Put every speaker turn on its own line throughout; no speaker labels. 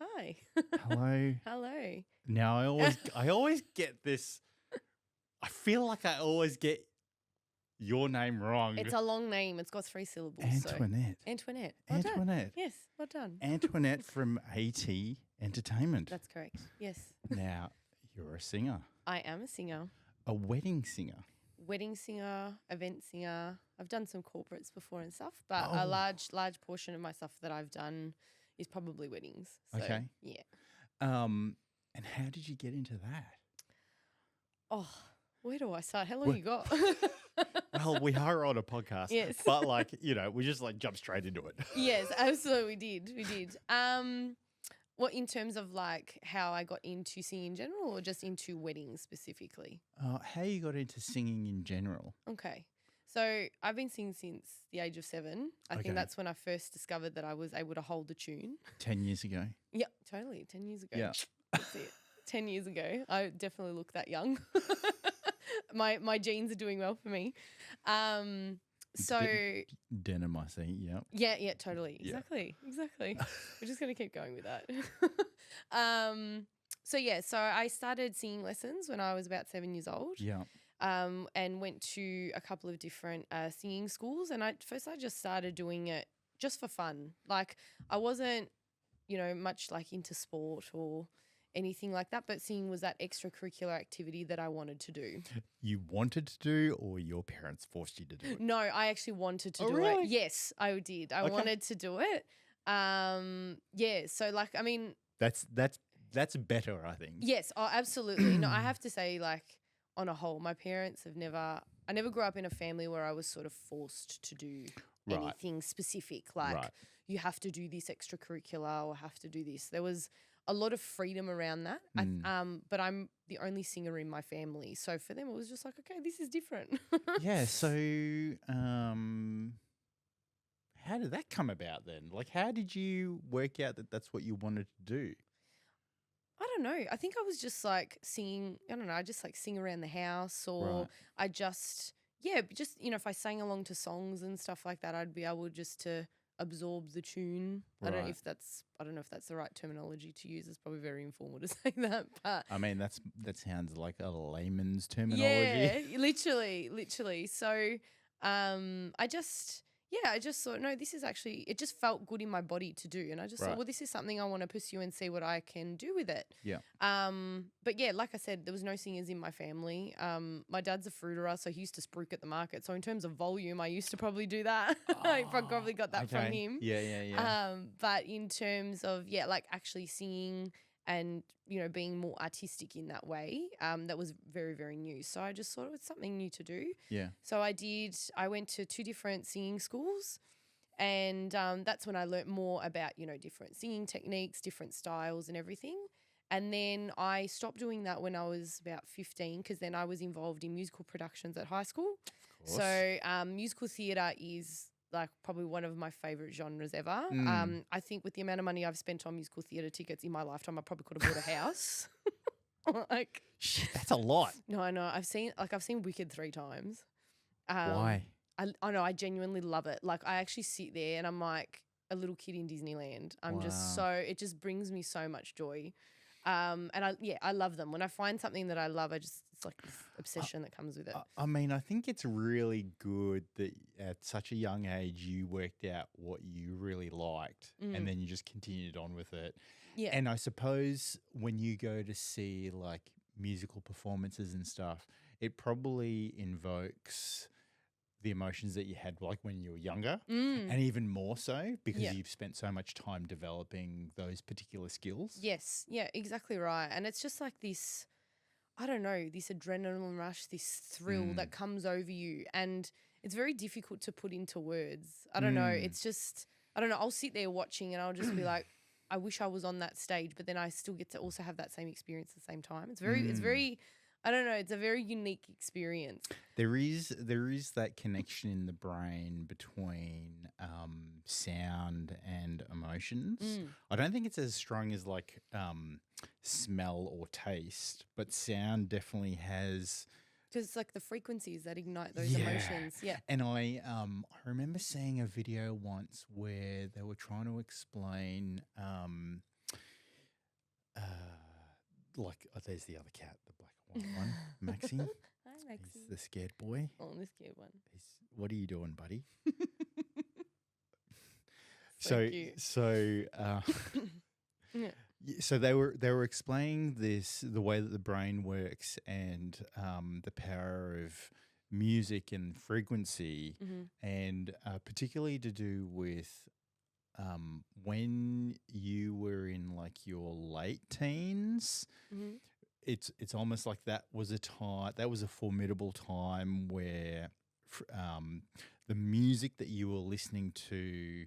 Hi.
Hello.
Hello.
Now I always get this. I feel like I always get your name wrong.
It's a long name. It's got 3 syllables.
Antoinette.
So. Antoinette. Well done.
Antoinette.
Yes, well done.
Antoinette from AT Entertainment.
That's correct. Yes.
Now, you're a singer.
I am a singer.
A wedding singer.
Wedding singer, event singer. I've done some corporates before and stuff, but a large portion of my stuff that I've done is probably weddings. So,
Okay.
Yeah.
And how did you get into that?
Oh, where do I start? How long you got?
Well, we are on a podcast.
Yes.
But we just jump straight into it.
Yes, absolutely we did. What in terms of how I got into singing in general or just into weddings specifically?
How you got into singing in general?
Okay. So I've been singing since the age of 7. I think that's when I first discovered that I was able to hold a tune.
10 years ago.
Yep, totally. 10 years ago.
Yeah.
That's it. 10 years ago. I definitely look that young. My genes are doing well for me. So
Denim, I see. Yeah.
Yeah, totally. Exactly. We're just going to keep going with that. So I started singing lessons when I was about 7 years old.
Yeah.
And went to a couple of different singing schools. And I just started doing it just for fun. I wasn't, much into sport or anything like that, but singing was that extracurricular activity that I wanted to do.
You wanted to do, or your parents forced you to do it?
No, I actually wanted to do
really?
it. Yes, I did. I wanted to do it. So
That's better, I think.
Yes, absolutely. No, I have to say, on a whole, my parents have never. I never grew up in a family where I was sort of forced to do anything specific. You have to do this extracurricular or have to do this. There was a lot of freedom around that. But I'm the only singer in my family. So for them, it was just okay, this is different.
Yeah. So how did that come about then? How did you work out that that's what you wanted to do?
I don't know. I think I was just singing. I don't know. I just sing around the house or I just if I sang along to songs and stuff like that, I'd be able just to absorb the tune. I don't know if that's the right terminology to use. It's probably very informal to say that, but
I mean that sounds like a layman's terminology.
Yeah, literally. So I just thought, no, this is actually, it just felt good in my body to do. And I just thought, well, this is something I want to pursue and see what I can do with it.
Yeah.
But yeah, like I said, there was no singers in my family. My dad's a fruiterer, so he used to spruik at the market. So in terms of volume, I used to probably do that. I probably got that from him.
Yeah.
But in terms of, actually singing and, being more artistic in that way, that was very, very new. So I just thought it was something new to do.
Yeah.
So I went to 2 different singing schools and that's when I learnt more about, different singing techniques, different styles and everything. And then I stopped doing that when I was about 15 because then I was involved in musical productions at high school.
Of course.
So musical theatre is probably one of my favourite genres ever. I think with the amount of money I've spent on musical theatre tickets in my lifetime, I probably could have bought a house.
Shit, that's a lot.
No, I know. I've seen Wicked 3 times.
Why?
I know. I genuinely love it. I actually sit there and I'm like a little kid in Disneyland. I'm just it just brings me so much joy. And I love them. When I find something that I love, it's like this obsession that comes with it.
I mean, I think it's really good that at such a young age you worked out what you really liked and then you just continued on with it.
Yeah.
And I suppose when you go to see musical performances and stuff, it probably invokes the emotions that you had when you were younger and even more so because you've spent so much time developing those particular skills.
Yes. Yeah, exactly right. And it's just this, I don't know, this adrenaline rush, this thrill that comes over you and it's very difficult to put into words. I don't know. It's just, I don't know. I'll sit there watching and I'll just be like, I wish I was on that stage, but then I still get to also have that same experience at the same time. It's very, I don't know. It's a very unique experience.
There is that connection in the brain between sound and emotions. I don't think it's as strong as smell or taste, but sound definitely has.
Because it's the frequencies that ignite those emotions. Yeah.
And I remember seeing a video once where they were trying to explain like, oh, there's the other cat, the black and white one, Maxie.
Hi, Maxie.
He's the scared boy.
Oh, the scared one.
What are you doing, buddy?
So cute. Yeah.
So they were explaining the way that the brain works and the power of music and frequency, and particularly to do with when you were in like your late teens. It's almost like that was a formidable time where the music that you were listening to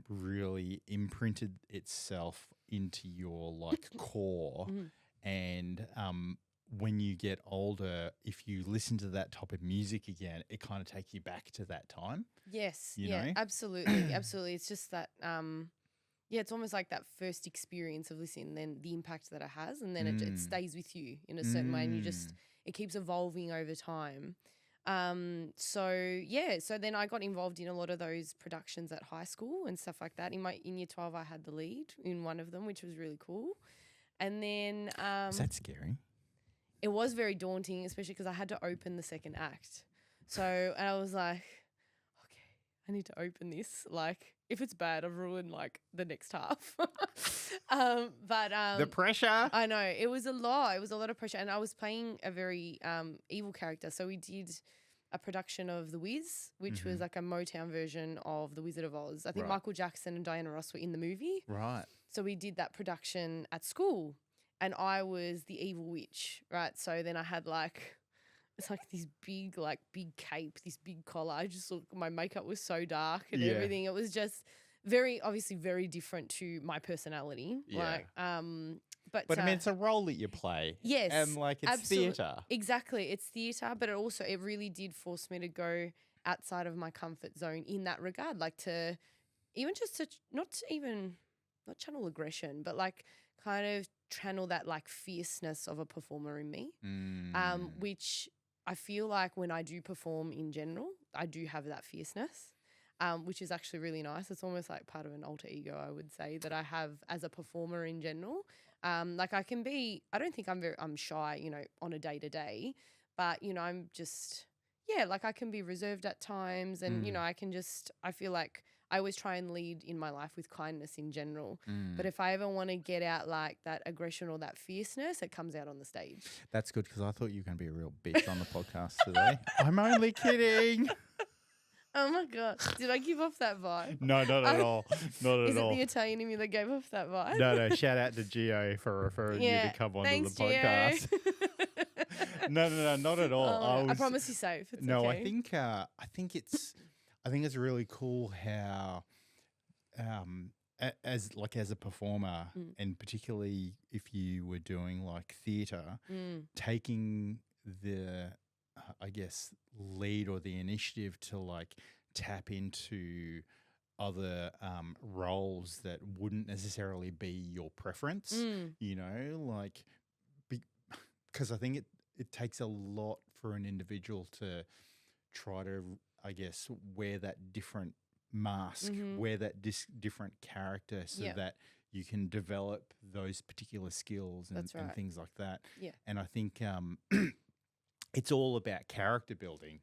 really imprinted itself into your like core. And when you get older, if you listen to that type of music again, it kind of takes you back to that time.
Yes.
You know?
Absolutely. Absolutely. It's just that, it's almost like that first experience of listening, then the impact that it has, and then it stays with you in a certain way, and it keeps evolving over time. So then I got involved in a lot of those productions at high school and stuff like that. In year 12, I had the lead in one of them, which was really cool. And then
is that scary?
It was very daunting, especially because I had to open the second act. So, and I was like, okay, I need to open this. Like, if it's bad, I've ruined like the next half.
The pressure.
I know, it was a lot. It was a lot of pressure, and I was playing a very evil character. So we did a production of The Wiz, which was like a Motown version of The Wizard of Oz. I think Michael Jackson and Diana Ross were in the movie.
Right.
So we did that production at school, and I was the evil witch, right? So then I had like, it's like this big cape, this big collar. I just looked, my makeup was so dark and everything. It was just obviously very different to my personality.
Yeah.
But
I mean, it's a role that you play.
Yes.
And like it's theatre.
Exactly. It's theatre, but it really did force me to go outside of my comfort zone in that regard. Like to even just to not channel aggression, but like kind of channel that like fierceness of a performer in me. Which I feel like when I do perform in general, I do have that fierceness. Which is actually really nice. It's almost like part of an alter ego, I would say, that I have as a performer in general. Like I can be, I don't think I'm shy, on a day to day, but, I'm just, like I can be reserved at times, and, I feel like I always try and lead in my life with kindness in general. But if I ever want to get out like that aggression or that fierceness, it comes out on the stage.
That's good, because I thought you were going to be a real bitch on the podcast today. I'm only kidding.
Oh my God. Did I give off that vibe?
No, not at all. Not at
Is
all.
it the Italian in me that gave off that vibe?
No. Shout out to Gio for referring you to come onto the podcast. No, not at all.
I promise you're safe. It's
no,
okay.
I think it's really cool how, as a performer, and particularly if you were doing like theatre, taking the I guess lead or the initiative to like tap into other roles that wouldn't necessarily be your preference, like because I think it takes a lot for an individual to try to, I guess, wear that different mask, wear that different character so that you can develop those particular skills and things like that.
Yeah.
And I think it's all about character building,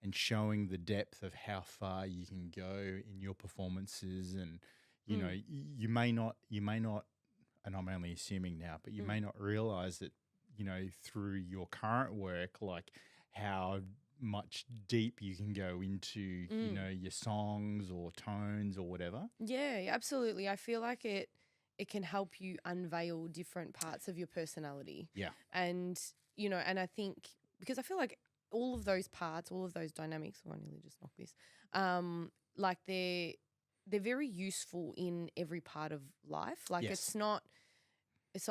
and showing the depth of how far you can go in your performances. And, you may not, and I'm only assuming now, but you may not realize that, through your current work, like how much deep you can go into, your songs or tones or whatever.
Yeah, absolutely. I feel like it can help you unveil different parts of your personality.
Yeah.
And, and I think, because I feel like all of those parts, all of those dynamics, I nearly just knocked this, like they're very useful in every part of life. Like it's not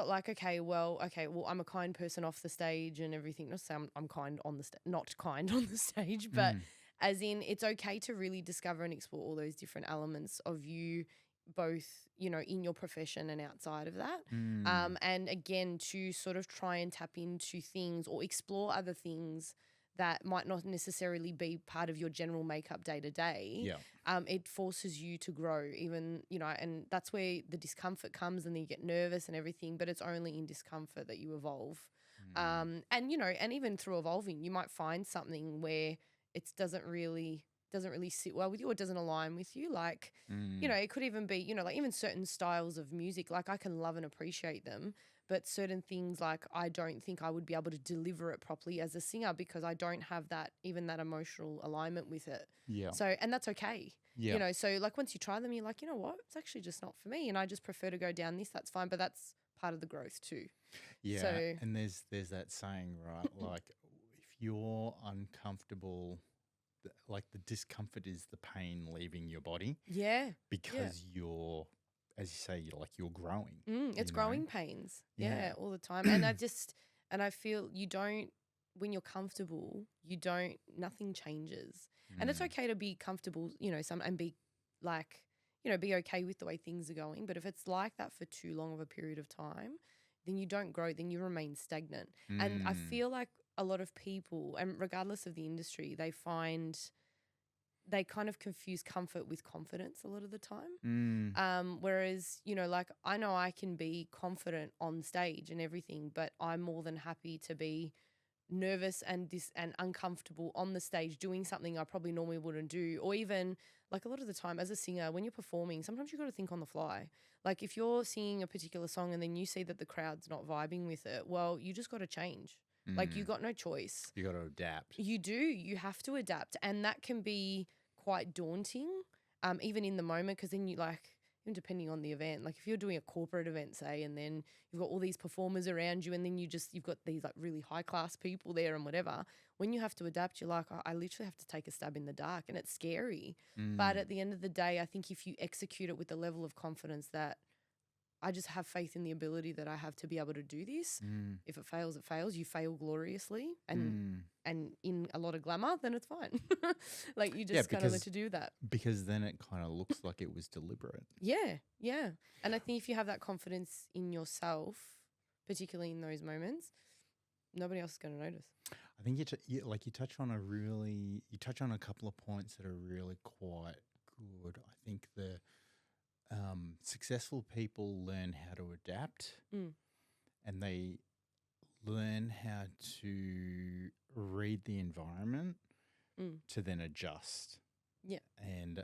like, okay, well, I'm a kind person off the stage and everything. Not to say I'm kind on the not kind on the stage, but as in it's okay to really discover and explore all those different elements of you, both, in your profession and outside of that. And again, to sort of try and tap into things or explore other things that might not necessarily be part of your general makeup day to day.
Yeah.
It forces you to grow, even, and that's where the discomfort comes, and then you get nervous and everything, but it's only in discomfort that you evolve. And even through evolving, you might find something where it doesn't really sit well with you, or doesn't align with you. Like, it could even be, like even certain styles of music, like I can love and appreciate them, but certain things, like I don't think I would be able to deliver it properly as a singer because I don't have that emotional alignment with it.
Yeah.
So, and that's okay.
Yeah.
So like once you try them, you're like, you know what, it's actually just not for me, and I just prefer to go down this. That's fine, but that's part of the growth too.
Yeah.
So,
and there's that saying, right? Like, if you're uncomfortable, like the discomfort is the pain leaving your body.
Yeah.
Because you're, as you say, you're growing.
It's growing pains. Yeah, all the time. And I feel when you're comfortable, nothing changes. And it's okay to be comfortable, and be like, be okay with the way things are going. But if it's like that for too long of a period of time, then you don't grow, then you remain stagnant. And I feel like a lot of people, and regardless of the industry, they kind of confuse comfort with confidence a lot of the time. Whereas, like I know I can be confident on stage and everything, but I'm more than happy to be nervous and uncomfortable on the stage doing something I probably normally wouldn't do. Or even like a lot of the time as a singer, when you're performing, sometimes you've got to think on the fly. Like if you're singing a particular song and then you see that the crowd's not vibing with it, well, you just got to change. Like you got no choice.
You got to adapt.
You do. You have to adapt. And that can be quite daunting, even in the moment, because then you even depending on the event, like if you're doing a corporate event, say, and then you've got all these performers around you, and then you've got these like really high class people there and whatever, when you have to adapt, you're like, I literally have to take a stab in the dark, and it's scary. But at the end of the day, I think if you execute it with the level of confidence that I just have faith in the ability that I have to be able to do this. If it fails, it fails. You fail gloriously and in a lot of glamour, then it's fine. Like you just kind of learn to do that.
Because then it kind of looks like it was deliberate.
Yeah, yeah. And I think if you have that confidence in yourself, particularly in those moments, nobody else is going to notice.
I think you touch on a couple of points that are really quite good. I think the successful people learn how to adapt, and they learn how to read the environment to then adjust.
Yeah.
And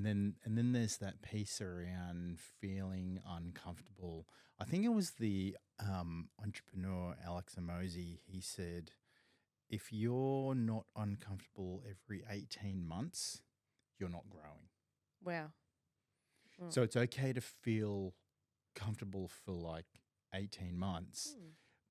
then there's that piece around feeling uncomfortable. I think it was the entrepreneur Alex Amosi. He said, if you're not uncomfortable every 18 months, you're not growing.
Wow.
So it's okay to feel comfortable for like 18 months,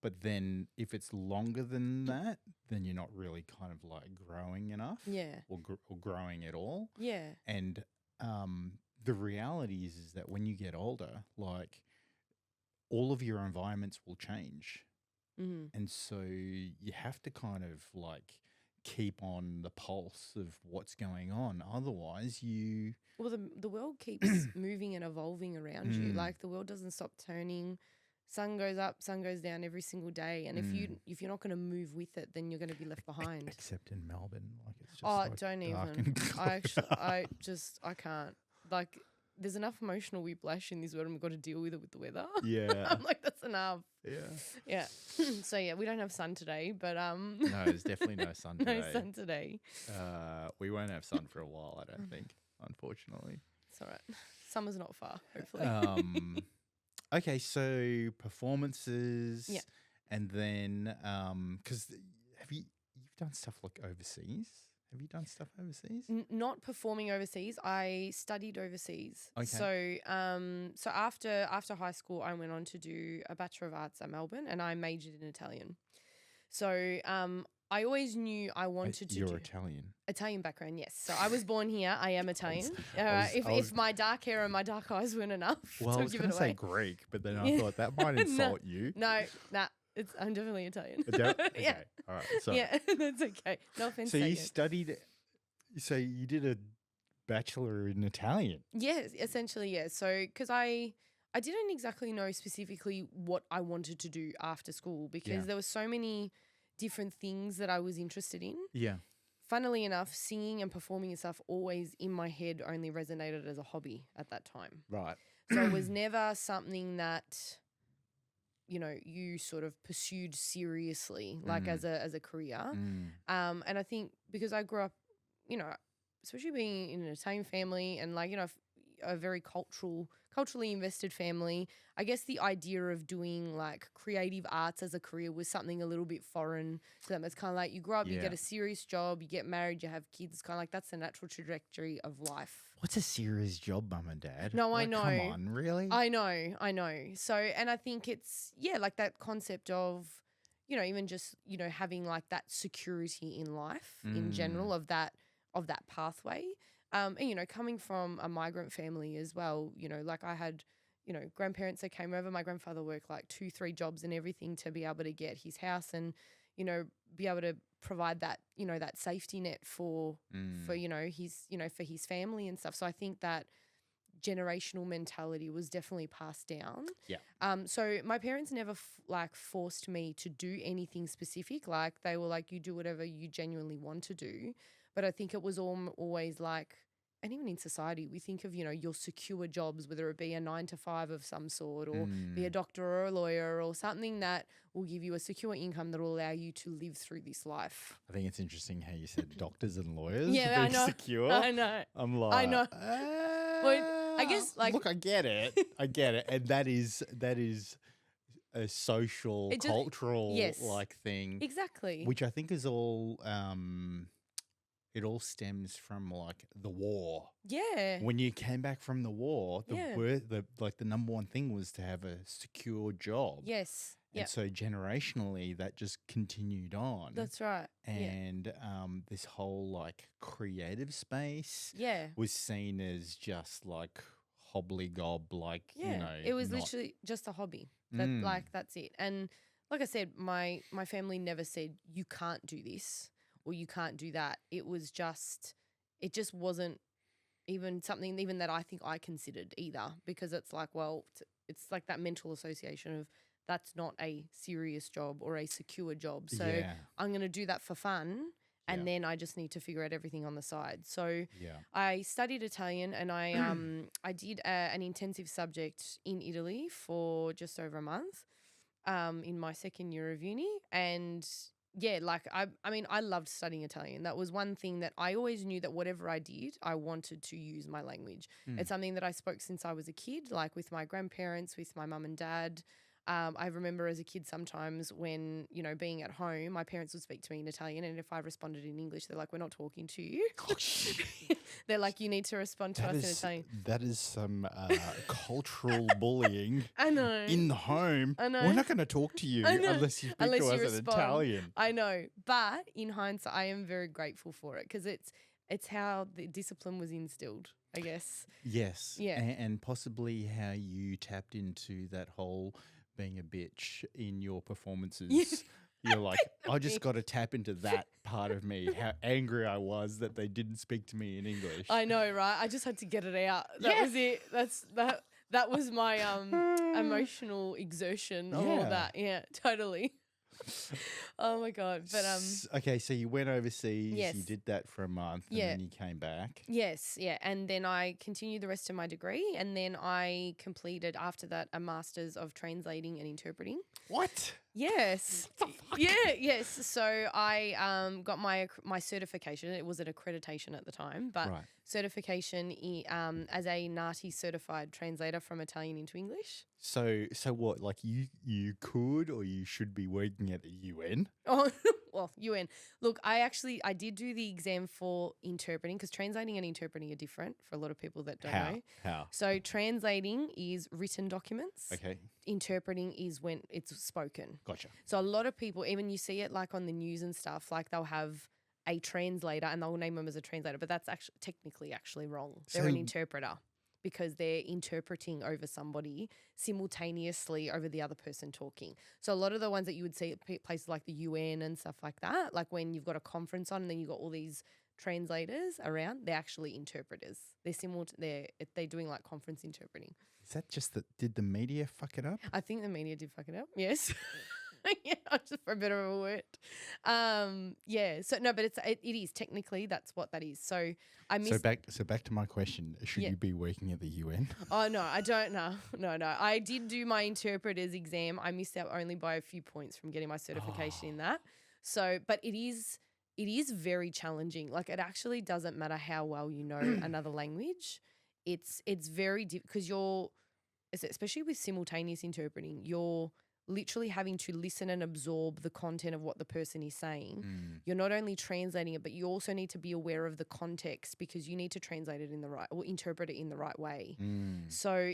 but then if it's longer than that, then you're not really kind of like growing enough, or growing at all.
Yeah.
And the reality is that when you get older, like all of your environments will change, and so you have to kind of like keep on the pulse of what's going on. Otherwise,
well, the world keeps moving and evolving around you. Like the world doesn't stop turning. Sun goes up, sun goes down every single day. And if you're not going to move with it, then you're going to be left behind.
Except in Melbourne, like it's just
don't even. I can't. Like there's enough emotional whiplash in this world, and we've got to deal with it with the weather.
Yeah.
I'm like, that's enough.
Yeah.
Yeah. So yeah, we don't have sun today, but
no, there's definitely no sun today.
No sun today.
We won't have sun for a while, I don't think, unfortunately.
It's all right. Summer's not far, hopefully.
Okay, so performances,
yeah,
and then because you've done stuff like overseas? Have you done stuff overseas?
Not performing overseas. I studied overseas.
Okay.
So after high school, I went on to do a Bachelor of Arts at Melbourne, and I majored in Italian. So I always knew I wanted to.
You're Italian.
Italian background, yes. So I was born here. I am Italian. If my dark hair and my dark eyes weren't enough,
well, I was going to say Greek, but then I thought that might insult you.
No, I'm definitely Italian.
Okay,
yeah.
All right. So,
yeah, that's okay. No offense.
So you studied. So you did a bachelor in Italian.
Yes, essentially, yes. So because I didn't exactly know specifically what I wanted to do after school because there were so many different things that I was interested in.
Yeah.
Funnily enough, singing and performing and stuff always in my head only resonated as a hobby at that time.
Right.
So it was never something that, you know, you sort of pursued seriously, like as a career. And I think because I grew up, you know, especially being in an Italian family and like, you know, a very culturally invested family, I guess the idea of doing like creative arts as a career was something a little bit foreign to them. It's kind of like you grow up, you get a serious job, you get married, you have kids. It's kind of like that's the natural trajectory of life.
What's a serious job, Mum and Dad?
No,
like,
I know.
Come on, really?
I know. So, and I think it's, like that concept of, you know, even just, you know, having like that security in life in general of that pathway. And, you know, coming from a migrant family as well, you know, like I had, you know, grandparents that came over. My grandfather worked like 2-3 jobs and everything to be able to get his house and, you know, be able to provide that, you know, that safety net for, you know, for his family and stuff. So I think that generational mentality was definitely passed down.
Yeah.
So my parents never forced me to do anything specific. Like they were like, you do whatever you genuinely want to do. But I think it was always like, and even in society, we think of, you know, your secure jobs, whether it be a 9-to-5 of some sort or be a doctor or a lawyer or something that will give you a secure income that will allow you to live through this life.
I think it's interesting how you said doctors and lawyers
Yeah,
being
I know.
secure.
I know.
I'm like,
I know. Well, I guess like
look, I get it, and that is a social, cultural like thing,
exactly,
which I think is all. It all stems from like the war.
Yeah.
When you came back from the war, the number one thing was to have a secure job.
Yes.
And so generationally, that just continued on.
That's right.
And this whole like creative space was seen as just like hobbly-gob, like, you know.
It was literally just a hobby. That's it. And like I said, my family never said, you can't do this or you can't do that. It just wasn't even something even that I think I considered either, because it's like, well, it's like that mental association of that's not a serious job or a secure job. So I'm going to do that for fun. And then I just need to figure out everything on the side. So I studied Italian and I I did an intensive subject in Italy for just over a month in my second year of uni. And I mean, I loved studying Italian. That was one thing that I always knew that whatever I did, I wanted to use my language. It's something that I spoke since I was a kid, like with my grandparents, with my mum and dad. I remember as a kid sometimes when, you know, being at home, my parents would speak to me in Italian, and if I responded in English, they're like, we're not talking to you. They're like, you need to respond to us in Italian.
That is some cultural bullying.
I know.
In the home.
I know.
We're not going to talk to you unless you speak to us in Italian.
I know. But in hindsight, I am very grateful for it because it's how the discipline was instilled, I guess.
Yes.
Yeah.
And possibly how you tapped into that whole being a bitch in your performances. Yeah. You're like, I just got to tap into that part of me, how angry I was that they didn't speak to me in English.
I know, right? I just had to get it out. That was it. That was my emotional exertion, all of that. Yeah, totally. Oh my God. But
okay, so you went overseas,
yes.
You did that for a month and then you came back.
Yes, yeah. And then I continued the rest of my degree, and then I completed after that a master's of translating and interpreting.
What?
Yes. Yes. So I got my certification. It was an accreditation at the time, but certification as a NATI certified translator from Italian into English.
So what? Like you could or you should be working at the UN?
Oh, well, UN. Look, I did do the exam for interpreting, because translating and interpreting are different for a lot of people that don't know.
How?
So translating is written documents.
Okay.
Interpreting is when it's spoken.
Gotcha.
So a lot of people, even you see it like on the news and stuff, like they'll have a translator and they'll name them as a translator, but that's actually technically wrong. They're an interpreter, because they're interpreting over somebody simultaneously over the other person talking. So a lot of the ones that you would see at places like the UN and stuff like that, like when you've got a conference on and then you've got all these translators around, they're actually interpreters. They're doing like conference interpreting.
Is that just did the media fuck it up?
I think the media did fuck it up, yes. Yeah, just for a bit of a word. Yeah. So no, but it is technically that's what that is. So I
So
missed.
back to my question: should
Yeah.
you be working at the UN?
Oh no, I don't know. No. I did do my interpreter's exam. I missed out only by a few points from getting my certification in that. So, but it is very challenging. Like it actually doesn't matter how well you know another language. It's very because especially with simultaneous interpreting, you're literally having to listen and absorb the content of what the person is saying. You're not only translating it, but you also need to be aware of the context because you need to translate it in the right or interpret it in the right way. So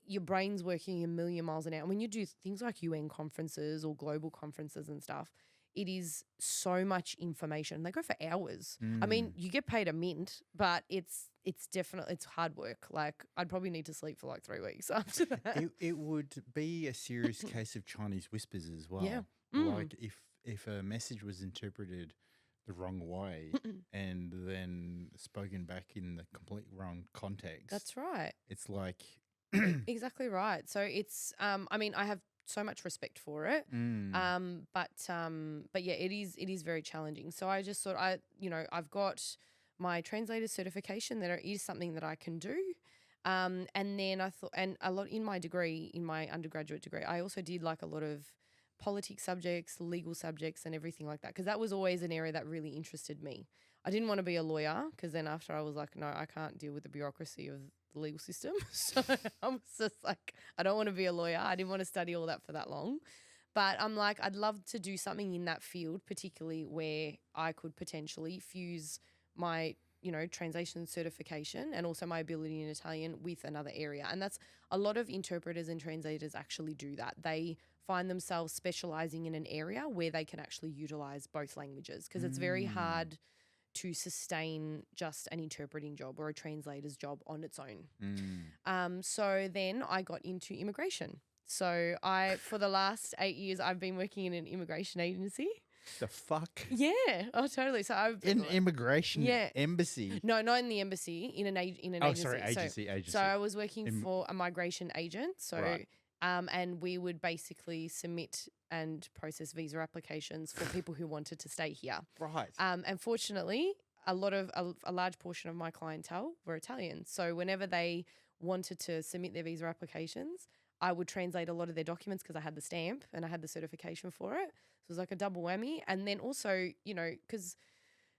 your brain's working a million miles an hour. And when you do things like UN conferences or global conferences and stuff, it is so much information. They go for hours. I mean, you get paid a mint, but it's definitely it's hard work. Like I'd probably need to sleep for like 3 weeks after that.
It would be a serious case of Chinese whispers as well.
Yeah.
Like if a message was interpreted the wrong way and then spoken back in the complete wrong context.
That's right.
It's like
Exactly right. So it's I mean, I have so much respect for it. But yeah, it is very challenging. So I just thought I've got my translator certification that is something that I can do. And then I thought, and a lot in my degree, in my undergraduate degree, I also did like a lot of politics subjects, legal subjects and everything like that because that was always an area that really interested me. I didn't want to be a lawyer because then after I was like, no, I can't deal with the bureaucracy of the legal system. So I was just like, I don't want to be a lawyer. I didn't want to study all that for that long. But I'm like, I'd love to do something in that field, particularly where I could potentially fuse my, translation certification and also my ability in Italian with another area. And that's a lot of interpreters and translators actually do that. They find themselves specializing in an area where they can actually utilize both languages because it's very hard to sustain just an interpreting job or a translator's job on its own. So then I got into immigration. So for the last 8 years, I've been working in an immigration agency.
the fuck?
Yeah, oh totally. So I've
In immigration embassy.
No, not in the embassy, in an agency.
Agency.
So I was working for a migration agent. So
Right.
and we would basically submit and process visa applications for people who wanted to stay here.
Right.
And fortunately, a large portion of my clientele were Italian. So whenever they wanted to submit their visa applications, I would translate a lot of their documents because I had the stamp and I had the certification for it. So it was like a double whammy. And then also, because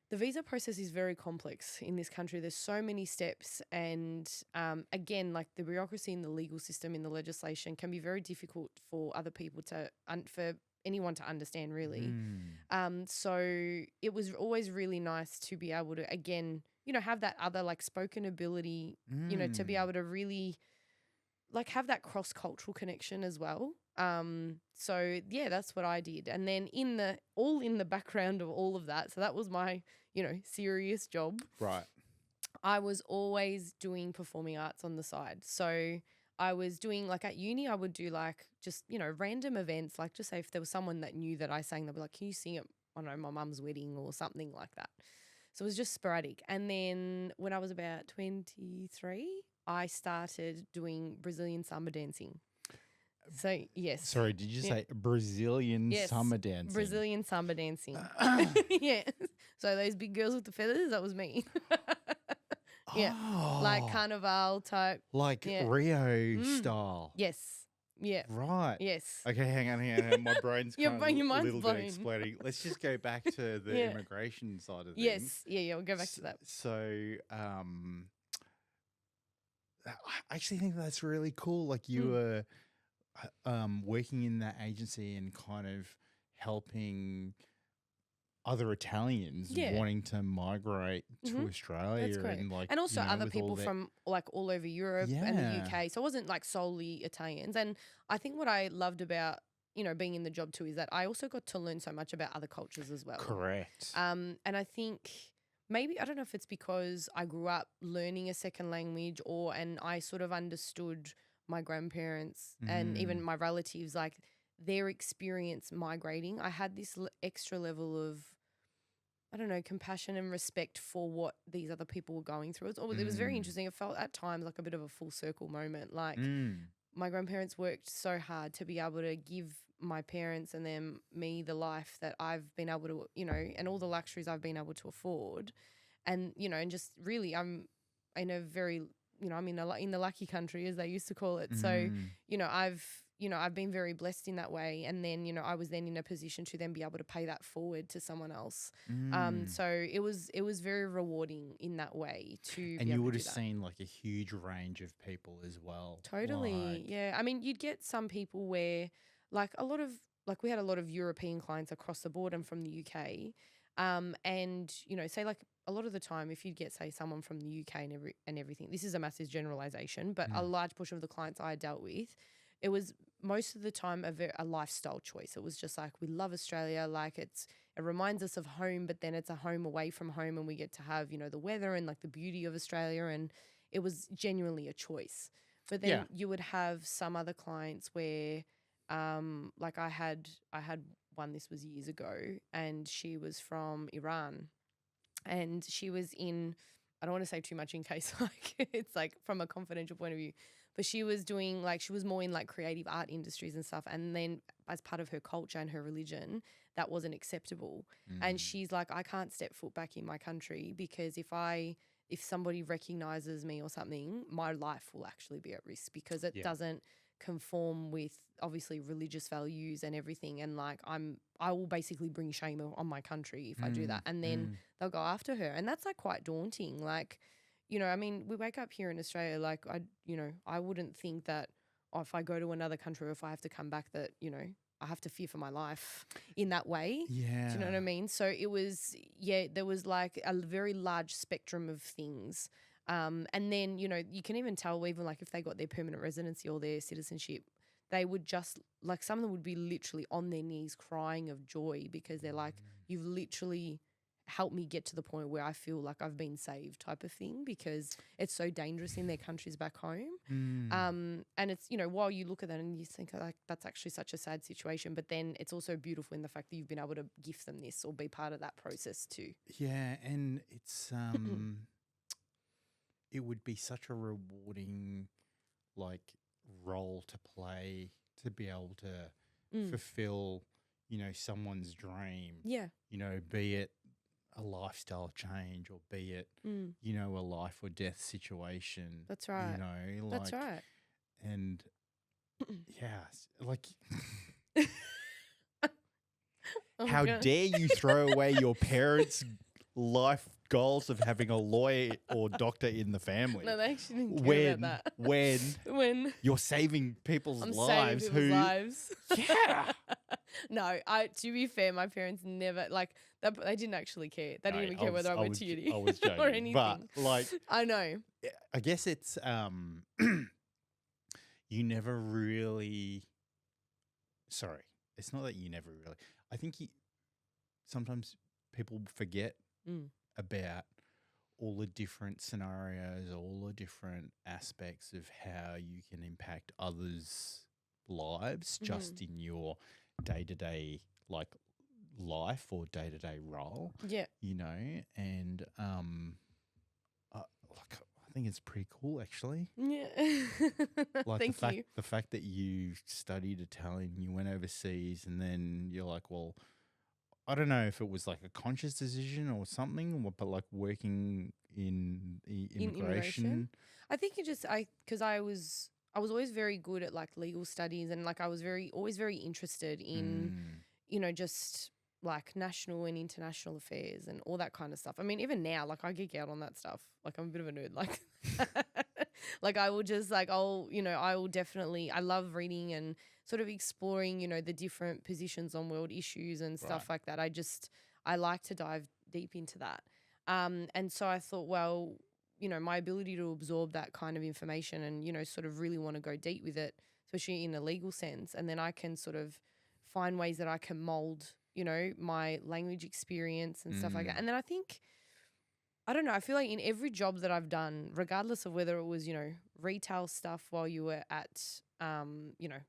the visa process is very complex in this country. There's so many steps. And again, like the bureaucracy in the legal system, in the legislation can be very difficult for other people for anyone to understand really. So it was always really nice to be able to, again, have that other like spoken ability, to be able to really like have that cross-cultural connection as well. So yeah, that's what I did. And then in the background of all of that, so that was my, serious job.
Right.
I was always doing performing arts on the side. So I was doing like at uni, I would do like just, random events. Like just say if there was someone that knew that I sang, they'd be like, can you sing at, I don't know, my mum's wedding or something like that. So it was just sporadic. And then when I was about 23, I started doing Brazilian samba dancing. So, yes.
Sorry, did you say Brazilian samba dancing?
Brazilian samba dancing. Yeah. So those big girls with the feathers, that was me. Yeah. Like carnival type.
Like Rio style.
Yes. Yeah.
Right.
Yes.
Okay, hang on. My brain's
Your
kind
brain- your
of a
mind's
little
blown.
bit exploding. Let's just go back to the
Yeah.
immigration side of things.
Yes. Yeah. We'll go back to that.
So, I actually think that's really cool. Like you were working in that agency and kind of helping other Italians
Yeah.
wanting to migrate to Australia.
That's great.
And like,
And also other
with all
people
that-
from like all over Europe and the
Yeah.
UK. So it wasn't like solely Italians. And I think what I loved about, being in the job too is that I also got to learn so much about other cultures as well.
Correct.
And I think maybe, I don't know if it's because I grew up learning a second language and I sort of understood my grandparents and even my relatives, like their experience migrating. I had this extra level of, I don't know, compassion and respect for what these other people were going through. It was very interesting. It felt at times like a bit of a full circle moment. Like my grandparents worked so hard to be able to give my parents and then me the life that I've been able to, and all the luxuries I've been able to afford. And, and just really I'm in a very, I'm in the lucky country, as they used to call it. So, I've been very blessed in that way. And then, I was then in a position to then be able to pay that forward to someone else. So it was very rewarding in that way to
And
be
you
able
would
to
have
do that.
seen like a huge range of people as well.
Totally.
Like,
Yeah. I mean, you'd get some people where we had a lot of European clients across the board and from the UK. And, say like a lot of the time, if you'd get, say, someone from the UK and everything, this is a massive generalization, but a large portion of the clients I dealt with, it was most of the time a lifestyle choice. It was just like, we love Australia. Like it reminds us of home, but then it's a home away from home and we get to have, the weather and like the beauty of Australia. And it was genuinely a choice. But then you would have some other clients where, like I had one, this was years ago, and she was from Iran, and she was in, I don't want to say too much in case like it's like from a confidential point of view, but she was doing like, she was more in like creative art industries and stuff. And then as part of her culture and her religion, that wasn't acceptable. And she's like, I can't step foot back in my country because if somebody recognizes me or something, my life will actually be at risk because it doesn't conform with obviously religious values and everything. And like I will basically bring shame on my country if I do that. And then they'll go after her. And that's like quite daunting. Like, I mean, we wake up here in Australia, like I wouldn't think that if I go to another country or if I have to come back that, I have to fear for my life in that way.
yeah.
Do you know what I mean? So it was, there was like a very large spectrum of things. And then, you can even tell even like if they got their permanent residency or their citizenship, they would just like, some of them would be literally on their knees crying of joy because they're like, you've literally helped me get to the point where I feel like I've been saved type of thing because it's so dangerous in their countries back home. And it's, while you look at that and you think like that's actually such a sad situation, but then it's also beautiful in the fact that you've been able to gift them this or be part of that process too.
Yeah, and it's it would be such a rewarding like role to play to be able to fulfill, someone's dream.
Yeah.
Be it a lifestyle change or be it, a life or death situation.
That's right.
Like,
That's right.
And yeah, like
Oh my
how
God.
dare you throw away your parents' life goals of having a lawyer or doctor in the family?
No, they actually didn't care about that.
When you're saving people's
I'm
lives,
saving people's lives.
Yeah.
No, to be fair, my parents never they didn't actually care. They didn't even care whether I went to uni
I was joking,
or anything.
but like
I know.
I guess it's you never really. Sorry, it's not that you never really. I think sometimes people forget about all the different scenarios, all the different aspects of how you can impact others' lives just in your day-to-day like life or day-to-day role.
Yeah.
And I think it's pretty cool actually.
Yeah.
Like
Thank you.
the fact that you studied Italian, you went overseas, and then you're like, well, I don't know if it was like a conscious decision or something, but like working in the immigration.
I think because I was always very good at like legal studies and like I was always very interested in, just like national and international affairs and all that kind of stuff. I mean, even now, like I geek out on that stuff. Like I'm a bit of a nerd. Like, like I will just like, I will definitely, I love reading and sort of exploring, the different positions on world issues and stuff like that. I like to dive deep into that. And so I thought, well, my ability to absorb that kind of information and, sort of really want to go deep with it, especially in a legal sense. And then I can sort of find ways that I can mold, my language experience and stuff like that. And then I think, I don't know, I feel like in every job that I've done, regardless of whether it was, retail stuff while you were at,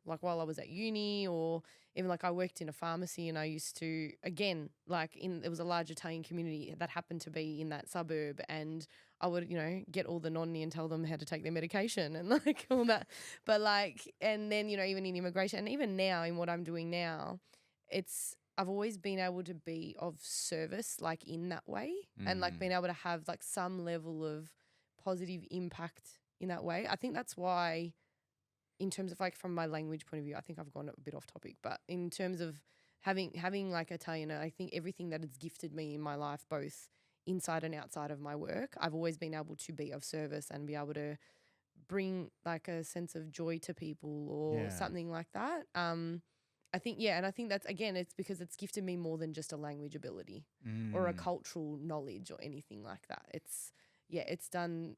like while I was at uni or even like I worked in a pharmacy and I used to, again, like there was a large Italian community that happened to be in that suburb and I would, get all the nonni and tell them how to take their medication and like all that. But like, and then, even in immigration and even now in what I'm doing now, I've always been able to be of service, like in that way, and like being able to have like some level of positive impact in that way. I think that's why, in terms of like from my language point of view, I think I've gone a bit off topic, but in terms of having like Italian, I think everything that it's gifted me in my life, both inside and outside of my work, I've always been able to be of service and be able to bring like a sense of joy to people or something like that. I think, and I think that's, again, it's because it's gifted me more than just a language ability or a cultural knowledge or anything like that. It's done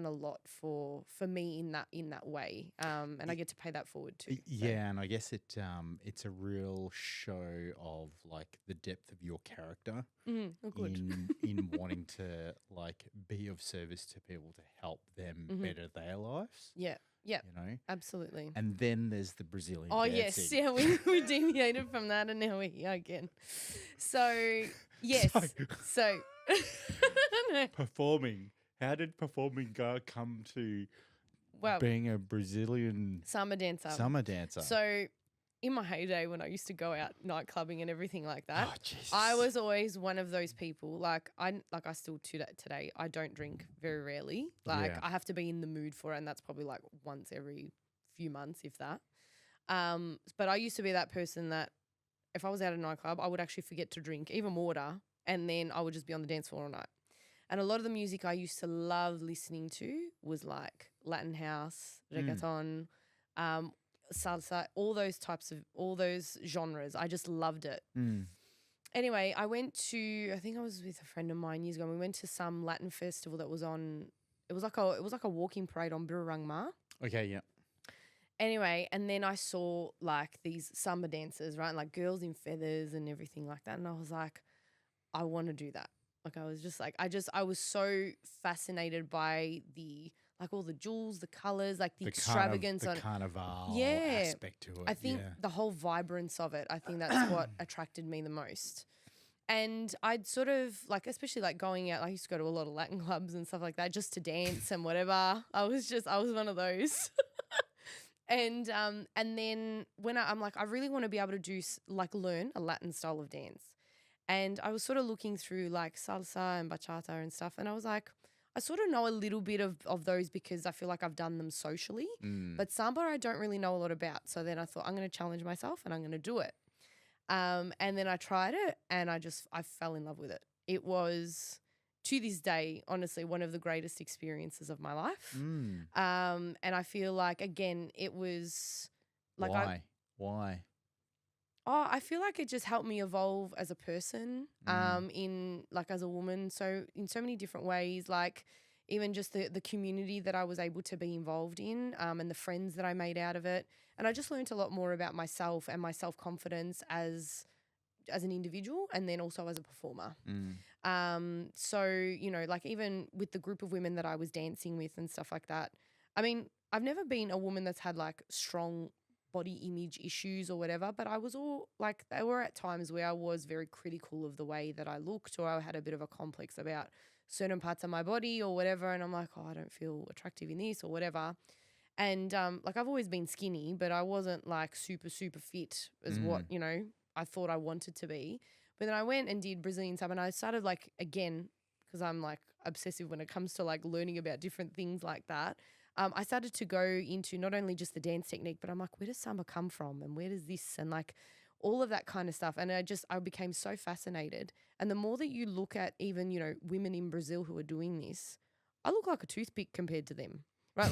a lot for me in that way, and I get to pay that forward too.
Yeah, and I guess it's a real show of like the depth of your character in wanting to like be of service to people to help them better their lives.
Yeah, absolutely.
And then there's the Brazilian.
Oh
dancing.
yes, we deviated from that, and now we're here again. So yes, so.
Performing. How did performing come to being a Brazilian
summer dancer? So in my heyday when I used to go out night clubbing and everything like that, I was always one of those people. Like I still today, I don't drink very rarely. I have to be in the mood for it, and that's probably like once every few months, if that. But I used to be that person that if I was at a nightclub, I would actually forget to drink even water, and then I would just be on the dance floor all night. And a lot of the music I used to love listening to was like Latin house, reggaeton, salsa, all those genres. I just loved it. Anyway, I think I was with a friend of mine years ago. And we went to some Latin festival that was on. It was like a walking parade on Birurang Ma.
Okay, yeah.
Anyway, and then I saw like these samba dancers, right? Like girls in feathers and everything like that. And I was like, I want to do that. Like I was just like, I was so fascinated by all the jewels, the colors, like the extravagance,
the carnival aspect to it.
I think the whole vibrance of it, I think that's what attracted me the most. And I'd sort of like, especially like going out, I used to go to a lot of Latin clubs and stuff like that just to dance and whatever. I was one of those. And then when I'm like, I really want to be able to do learn a Latin style of dance. And I was sort of looking through like salsa and bachata and stuff. And I was like, I sort of know a little bit of those because I feel like I've done them socially. But samba I don't really know a lot about. So then I thought I'm going to challenge myself and I'm going to do it. And then I tried it and I fell in love with it. It was, to this day, honestly, one of the greatest experiences of my life. And I feel like, again, it was like
Why?
Oh, I feel like it just helped me evolve as a person, in like as a woman. So in so many different ways, like even just the community that I was able to be involved in, and the friends that I made out of it. And I just learned a lot more about myself and my self-confidence as an individual and then also as a performer. So, like even with the group of women that I was dancing with and stuff like that, I mean, I've never been a woman that's had like strong body image issues or whatever, but I was all like, there were at times where I was very critical of the way that I looked, or I had a bit of a complex about certain parts of my body or whatever. And I'm like, oh, I don't feel attractive in this or whatever. And like I've always been skinny, but I wasn't like super, super fit as what, I thought I wanted to be. But then I went and did Brazilian samba and I started like, again, because I'm like obsessive when it comes to like learning about different things like that. I started to go into not only just the dance technique, but I'm like, where does samba come from? And where does this and like all of that kind of stuff. And I became so fascinated. And the more that you look at even, women in Brazil who are doing this, I look like a toothpick compared to them. Right,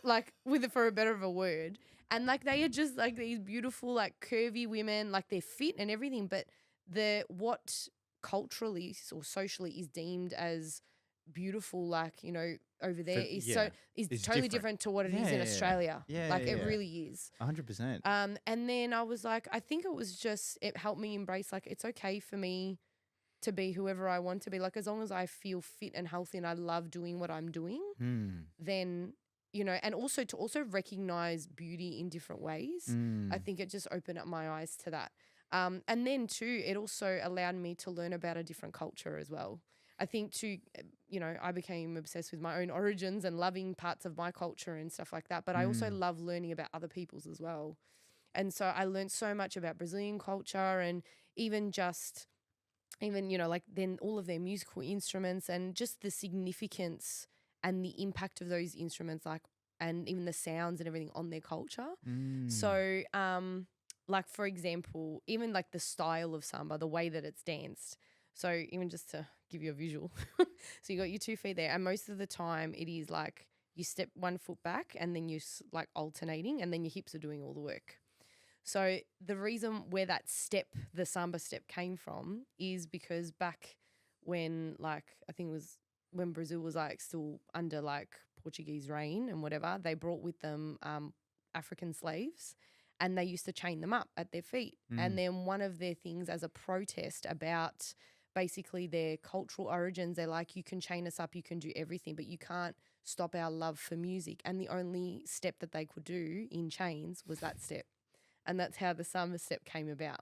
like with it for a better of a word, and like they are just like these beautiful, like curvy women, like they're fit and everything, but what culturally or socially is deemed as beautiful, like over there is totally different to what it is in Australia. It really is
100%.
And then I was like, I think it helped me embrace like it's okay for me to be whoever I want to be. Like as long as I feel fit and healthy and I love doing what I'm doing, then. And also to recognize beauty in different ways. I think it just opened up my eyes to that. And then too, it also allowed me to learn about a different culture as well. I think too, I became obsessed with my own origins and loving parts of my culture and stuff like that. But I also love learning about other people's as well. And so I learned so much about Brazilian culture and even like then all of their musical instruments and just the significance and the impact of those instruments, like, and even the sounds and everything on their culture. So, like, for example, even like the style of samba, the way that it's danced. So even just to give you a visual, so you got your 2 feet there, and most of the time it is like you step 1 foot back and then you're like alternating, and then your hips are doing all the work. So the reason where that step, the samba step, came from is because back when, like, I think it was when Brazil was like still under like Portuguese reign and whatever, they brought with them African slaves, and they used to chain them up at their feet. And then one of their things as a protest about basically their cultural origins, they're like, you can chain us up, you can do everything, but you can't stop our love for music. And the only step that they could do in chains was that step. And that's how the samba step came about.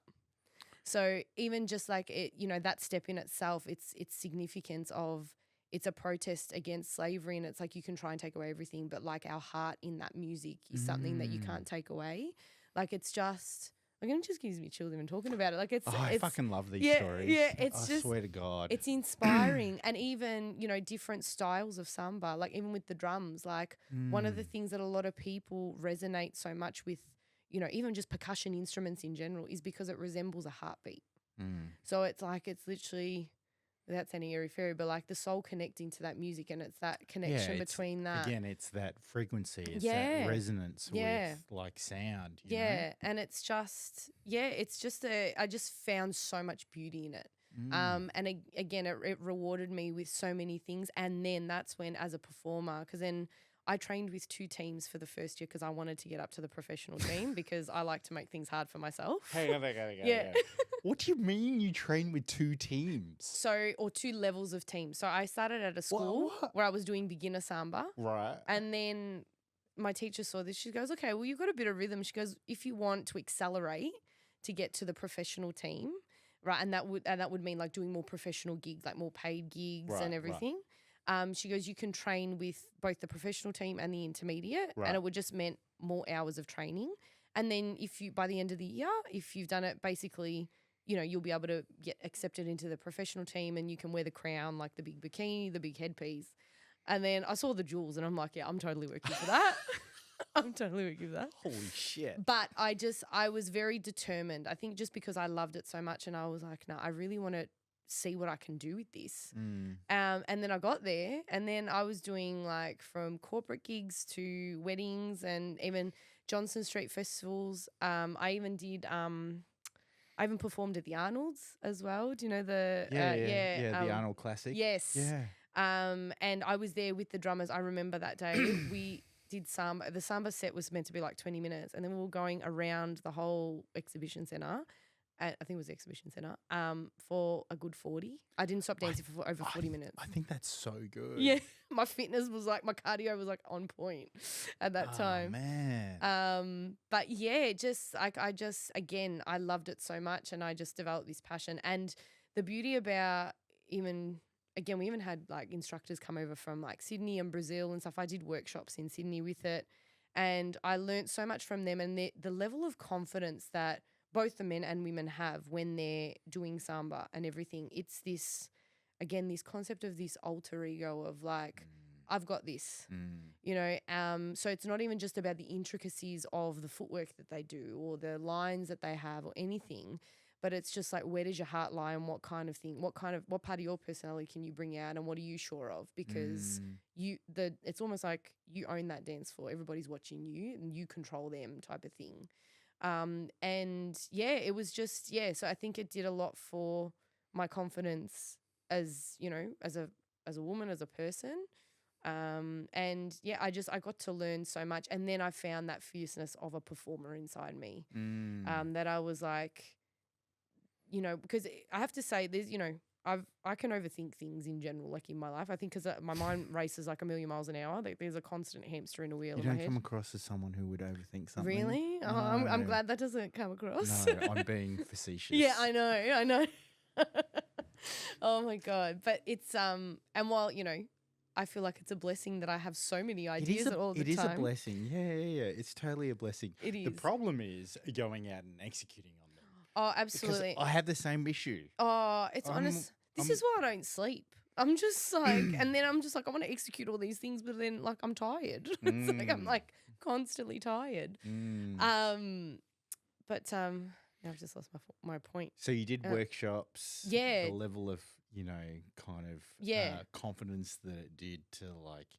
So even just like it, that step in itself, its significance of, it's a protest against slavery, and it's like you can try and take away everything, but like our heart in that music is something that you can't take away. Like it's just, like, it just gives me chills even talking about it. Like
I fucking love these stories.
Yeah, it's
I swear to God.
It's inspiring. And even, different styles of samba, like even with the drums, like one of the things that a lot of people resonate so much with, even just percussion instruments in general, is because it resembles a heartbeat. So it's like, it's literally, without sounding airy-fairy, but like the soul connecting to that music, and it's that connection between that.
Again, it's that frequency, it's that resonance with like sound. You know?
And it's just, I just found so much beauty in it. And again, it rewarded me with so many things. And then that's when, as a performer, because then I trained with 2 teams for the first year because I wanted to get up to the professional team because I like to make things hard for myself.
Hang on. What do you mean you train with 2 teams?
So, or 2 levels of teams. So I started at a school where I was doing beginner samba.
Right.
And then my teacher saw this. She goes, okay, well, you've got a bit of rhythm. She goes, if you want to accelerate to get to the professional team, right, and that would mean like doing more professional gigs, like more paid gigs and everything. She goes, you can train with both the professional team and the intermediate, and it would just meant more hours of training. And then by the end of the year, if you've done it, basically, you'll be able to get accepted into the professional team, and you can wear the crown, like the big bikini, the big headpiece. And then I saw the jewels, and I'm like, yeah, I'm totally working for that. I'm totally working for that.
Holy shit.
But I was very determined. I think just because I loved it so much, and I was like, no, I really want to see what I can do with this. And then I got there, and then I was doing like from corporate gigs to weddings and even Johnson Street festivals. I even did I even performed at the Arnold's as well. Do you know the
the Arnold Classic?
Yes.
Yeah.
And I was there with the drummers. I remember that day we did samba. The samba set was meant to be like 20 minutes, and then we were going around the whole exhibition centre. I think it was the exhibition centre, for a good 40. I didn't stop dancing for over 40 minutes.
I think that's so good.
Yeah, my fitness was like, my cardio was like on point at that time.
Man.
But yeah, just like again, I loved it so much, and I just developed this passion. And the beauty about we even had like instructors come over from like Sydney and Brazil and stuff. I did workshops in Sydney with it, and I learnt so much from them, and the level of confidence that both the men and women have when they're doing samba and everything. It's this concept of this alter ego of like, I've got this, so it's not even just about the intricacies of the footwork that they do or the lines that they have or anything, but it's just like, where does your heart lie, and what part of your personality can you bring out, and what are you sure of? Because it's almost like you own that dance floor. Everybody's watching you and you control them, type of thing. And yeah, it was just, so I think it did a lot for my confidence as a woman, as a person. And yeah, I got to learn so much. And then I found that fierceness of a performer inside me, that I was like, because I have to say there's, I can overthink things in general, like in my life. I think because my mind races like a million miles an hour. Like there's a constant hamster in a wheel.
You
in my
don't
head.
come across as someone who would overthink something.
Really?
No.
Oh, I'm glad that doesn't come across.
No, I'm being facetious.
Yeah, I know. Oh my God. But it's and while, I feel like it's a blessing that I have so many ideas all the time.
It is a blessing. Yeah. It's totally a blessing.
It is.
The problem is going out and executing on them.
Oh, absolutely.
Because I have the same issue.
Oh, it's honest. This is why I don't sleep. I'm just like, and then I'm just like, I want to execute all these things, but then like I'm tired. It's like I'm like constantly tired. But now I've just lost my point.
So you did workshops.
Yeah.
The level of kind of confidence that it did to like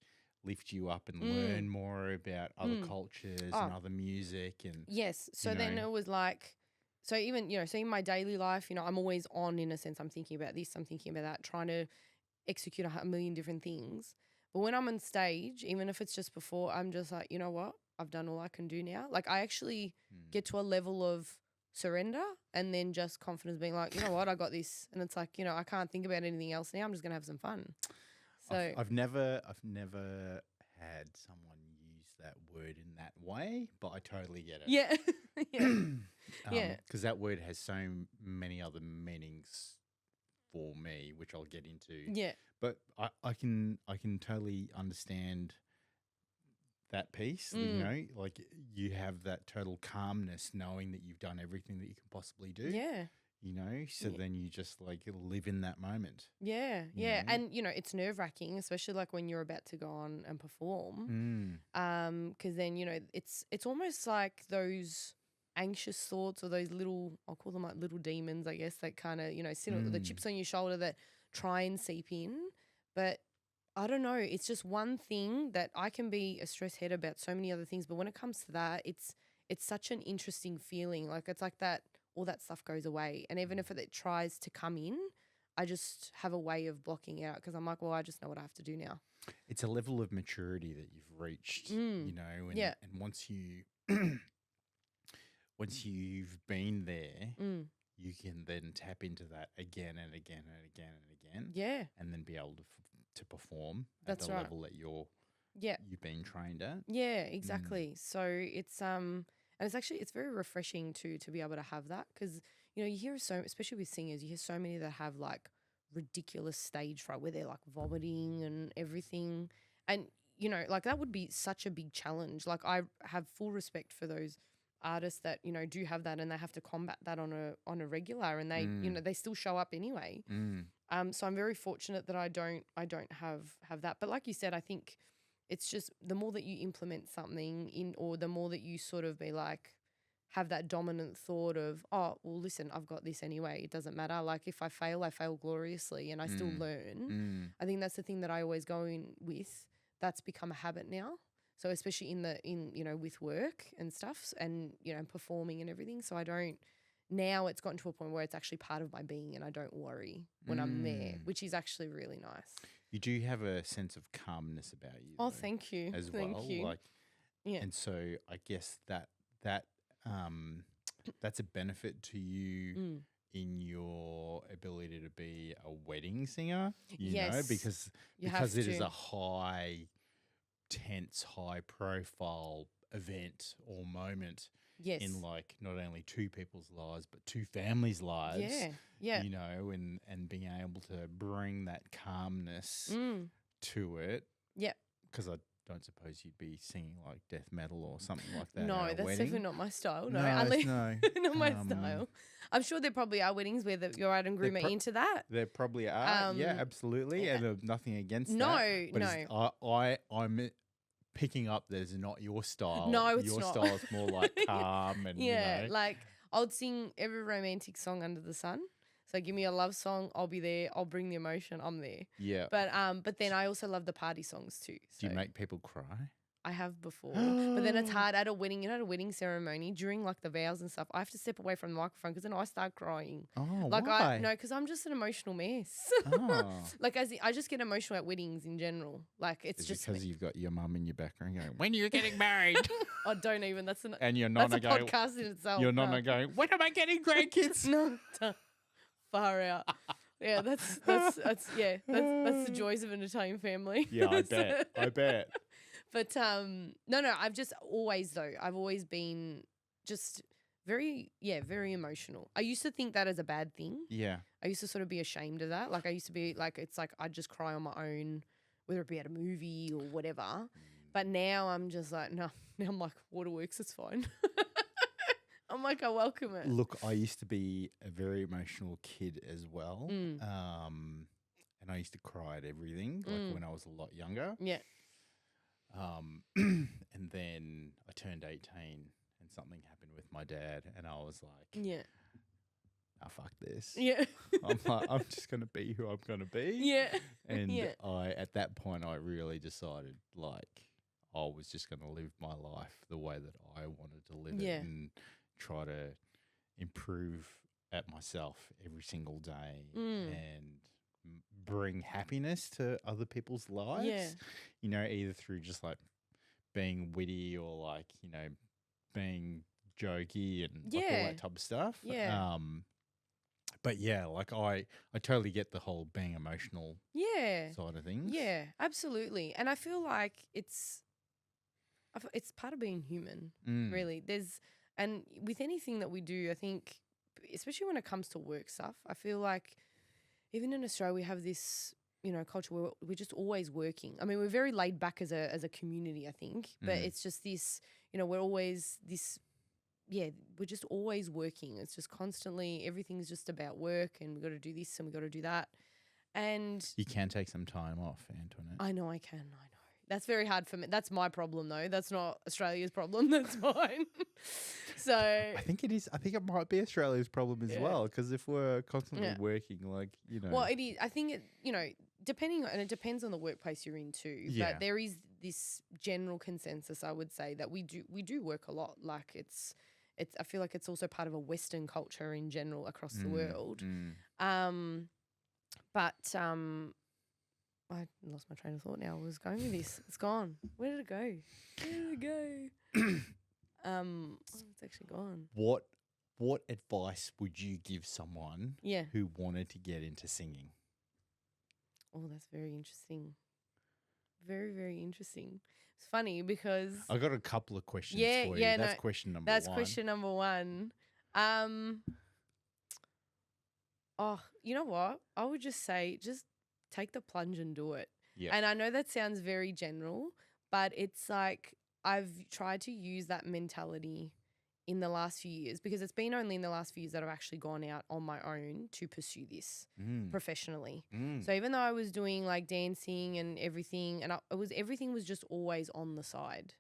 lift you up and learn more about other cultures and other music and
yes. So then it was like. So even, so in my daily life, I'm always on in a sense. I'm thinking about this, I'm thinking about that, trying to execute a million different things. But when I'm on stage, even if it's just before, I'm just like, you know what? I've done all I can do now. Like I actually get to a level of surrender and then just confidence being like, you know what? I got this. And it's like, I can't think about anything else now. I'm just going to have some fun. So
I've never had someone use that word in that way, but I totally get it.
Yeah. Yeah.
Because that word has so many other meanings for me, which I'll get into.
Yeah.
But I can totally understand that piece. Like you have that total calmness knowing that you've done everything that you can possibly do.
Yeah.
So then you just like live in that moment.
Yeah. Yeah. And, it's nerve wracking, especially like when you're about to go on and perform. Because then, it's almost like those anxious thoughts or those little, I'll call them like little demons, I guess, that kind of, sit on the chips on your shoulder that try and seep in. But I don't know. It's just one thing that I can be a stress head about so many other things. But when it comes to that, it's such an interesting feeling. Like it's like that, all that stuff goes away. And even if it tries to come in, I just have a way of blocking out because I'm like, well, I just know what I have to do now.
It's a level of maturity that you've reached, and once you've been there, you can then tap into that again and again and again and again.
Yeah.
And then be able to perform
That's
at the
right.
level that you've been trained at.
Yeah, exactly. So it's and it's very refreshing to be able to have that because you hear especially with singers, you hear so many that have like ridiculous stage fright where they're like vomiting and everything, and like that would be such a big challenge. Like I have full respect for those artists that do have that and they have to combat that on a regular and they they still show up anyway. So I'm very fortunate that I don't have that. But like you said, I think it's just the more that you implement something in, or the more that you sort of be like, have that dominant thought of, oh, well, listen, I've got this anyway. It doesn't matter. Like if I fail gloriously and I still learn. I think that's the thing that I always go in with. That's become a habit now. So especially in with work and stuff and, performing and everything. So now it's gotten to a point where it's actually part of my being and I don't worry when I'm there, which is actually really nice.
You do have a sense of calmness about you.
Oh, thank you.
As
thank
well.
you.
Like,
yeah.
And so I guess that's a benefit to you in your ability to be a wedding singer, you know, because it is a high, tense, high profile event or moment in like not only two people's lives but two families' lives.
Yeah.
You know, and being able to bring that calmness to it.
Yeah.
Because I don't suppose you'd be singing like death metal or something like that.
No,
at a
that's
wedding.
definitely not my style. No,
no.
Not my style. I'm sure there probably are weddings where your bride and groom are into that.
There probably are. Yeah, absolutely.
Yeah.
And nothing against
No,
that.
no.
I'm picking up there's not your style.
No, it's
your
not.
Your style is more like calm and, you know.
Like I would sing every romantic song under the sun. So give me a love song, I'll be there. I'll bring the emotion, I'm there.
Yeah.
But then I also love the party songs too. So.
Do you make people cry?
I have before. But then it's hard at a wedding, at a wedding ceremony, during like the vows and stuff, I have to step away from the microphone because then I start crying.
Oh,
like
why?
because I'm just an emotional mess.
Oh.
Like I just get emotional at weddings in general. Like it's just
because you've got your mum in your background going, when are you getting married?
I don't even. That's
and your nonna
that's a
going,
podcast in itself.
Your nonna going, when am I getting grandkids?
No, far out. Yeah, that's the joys of an Italian family.
Yeah, I bet.
But no, I've always been just very emotional. I used to think that as a bad thing.
Yeah.
I used to sort of be ashamed of that. Like I used to be like, it's like I'd just cry on my own, whether it be at a movie or whatever. But now I'm just like, no. Now I'm like, waterworks, it's fine. I'm like, I welcome it.
Look, I used to be a very emotional kid as well.
Mm.
And I used to cry at everything, like when I was a lot younger.
Yeah.
And then I turned 18 and something happened with my dad and I was like,
Yeah.
oh, fuck this.
Yeah.
I'm like, I'm just going to be who I'm going to be.
Yeah.
And
Yeah.
at that point, I really decided like I was just going to live my life the way that I wanted to live
Yeah.
it and try to improve at myself every single day and bring happiness to other people's lives.
Yeah.
You know, either through just like being witty or like, you know, being jokey and like all that type of stuff.
Yeah.
But yeah, like I totally get the whole being emotional side of things.
Yeah, absolutely. And I feel like it's part of being human, really. And with anything that we do, I think, especially when it comes to work stuff, I feel like even in Australia we have this, you know, culture where we're just always working. I mean, we're very laid back as a community, I think, but it's just this, you know, we're always this. Yeah, we're just always working. It's just constantly, everything's just about work and we got to do this and we got to do that. And
you can take some time off, Antoinette.
I know I can. I know. That's very hard for me. That's my problem though. That's not Australia's problem. That's mine. So
I think it is. I think it might be Australia's problem as well because if we're constantly working, like, you know.
Well, it is. I think it, you know, and it depends on the workplace you're in too.
Yeah.
But there is this general consensus, I would say, that we do work a lot. Like I feel like it's also part of a Western culture in general across the world. But I lost my train of thought now. I was going with this. It's gone. Where did it go? Where did it go? It's actually gone.
What advice would you give someone who wanted to get into singing?
Oh, that's very interesting. Very, very interesting. It's funny because
I got a couple of questions for you. That's question number one.
That's question number one. Oh, you know what? I would just say just take the plunge and do it.
Yeah.
And I know that sounds very general, but it's like I've tried to use that mentality in the last few years because it's been only in the last few years that I've actually gone out on my own to pursue this professionally. So even though I was doing like dancing and everything, and everything was just always on the side.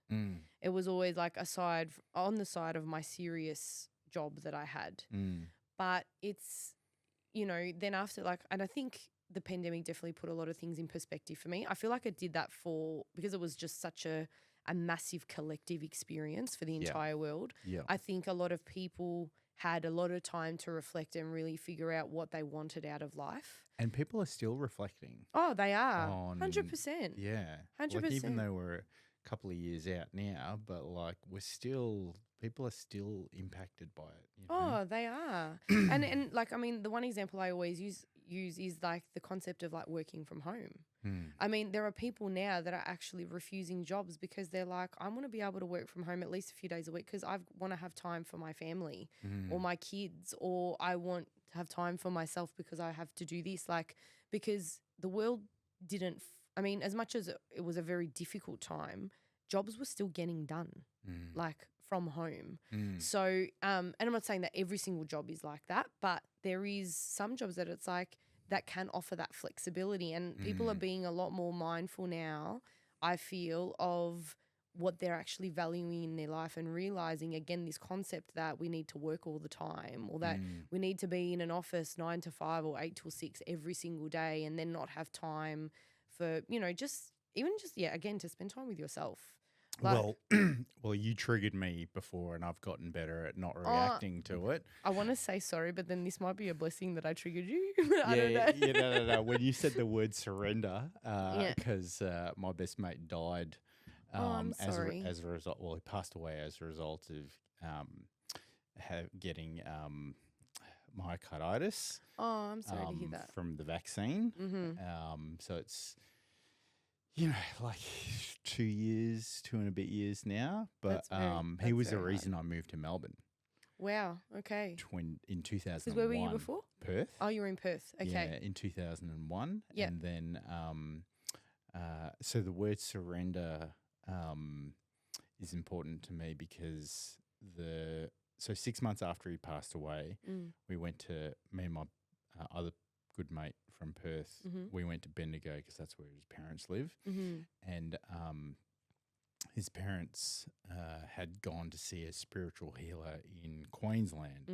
It was always like on the side of my serious job that I had. But it's, you know, then after and I think the pandemic definitely put a lot of things in perspective for me. I feel like it did that because it was just such a massive collective experience for the entire world.
Yeah.
I think a lot of people had a lot of time to reflect and really figure out what they wanted out of life.
And people are still reflecting.
Oh, they are. 100%.
Yeah.
100%.
Like even though we're a couple of years out now, but like people are still impacted by it. You know?
Oh, they are. and like, I mean, the one example I always use is like the concept of like working from home. I mean, there are people now that are actually refusing jobs because they're like, I want to be able to work from home at least a few days a week because I want to have time for my family or my kids, or I want to have time for myself because I have to do this. Like, because the world didn't, I mean, as much as it was a very difficult time, jobs were still getting done, like from home. So, and I'm not saying that every single job is like that, but there is some jobs that it's like, that can offer that flexibility, and people are being a lot more mindful now, I feel, of what they're actually valuing in their life and realizing, again, this concept that we need to work all the time, or that we need to be in an office 9 to 5 or 8 till 6 every single day and then not have time for, you know, again, to spend time with yourself.
Well, you triggered me before and I've gotten better at not reacting to it.
I want to say sorry, but then this might be a blessing that I triggered you. I don't know.
No. When you said the word surrender, because my best mate died
I'm sorry.
as a result, well, he passed away as a result of getting myocarditis.
Oh, I'm sorry to hear that.
From the vaccine. So it's, you know, like 2 and a bit years now. But he was the reason I moved to Melbourne.
Wow. Okay.
in 2001.
Because where were you before?
Perth.
Oh, you were in Perth. Okay.
Yeah, in 2001.
Yep.
And then, so the word surrender is important to me because so 6 months after he passed away, we went to, me and my other good mate from Perth, we went to Bendigo because that's where his parents live. And his parents had gone to see a spiritual healer in Queensland.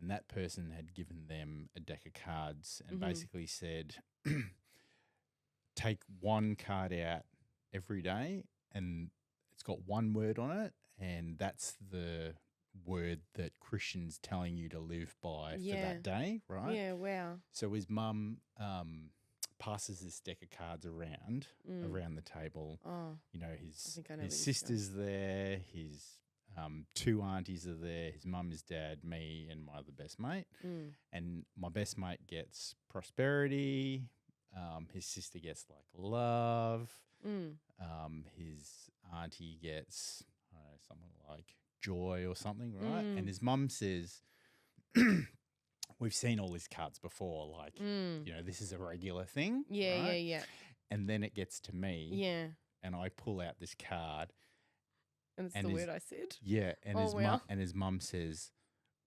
And that person had given them a deck of cards and basically said, take one card out every day and it's got one word on it, and that's the word that Christian's telling you to live by for that day, right?
Yeah, wow.
So his mum passes this deck of cards around the table.
Oh,
you know,
I
his
think I know
his
where this is
sister's there, his two aunties are there, his mum, his dad, me, and my other best mate. And my best mate gets prosperity. His sister gets like love. His auntie gets, I don't know, something like joy or something, right? And his mum says, we've seen all these cards before, like, you know, this is a regular thing.
Yeah,
right?
yeah.
And then it gets to me.
Yeah.
And I pull out this card.
And it's the word I said.
Yeah. And
Oh,
his mum says,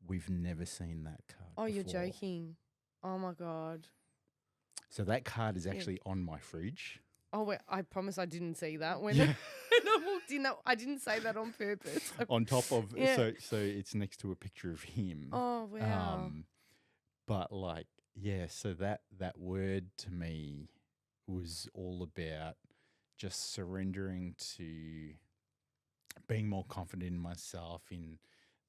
we've never seen that card
Oh, you're
before.
joking. Oh, my God.
So that card is actually on my fridge.
Oh, wait, I promise I didn't see that when I walked in. I didn't say that on purpose.
On top of, so it's next to a picture of him.
Oh, wow.
But like, yeah, so that word to me was all about just surrendering to being more confident in myself, in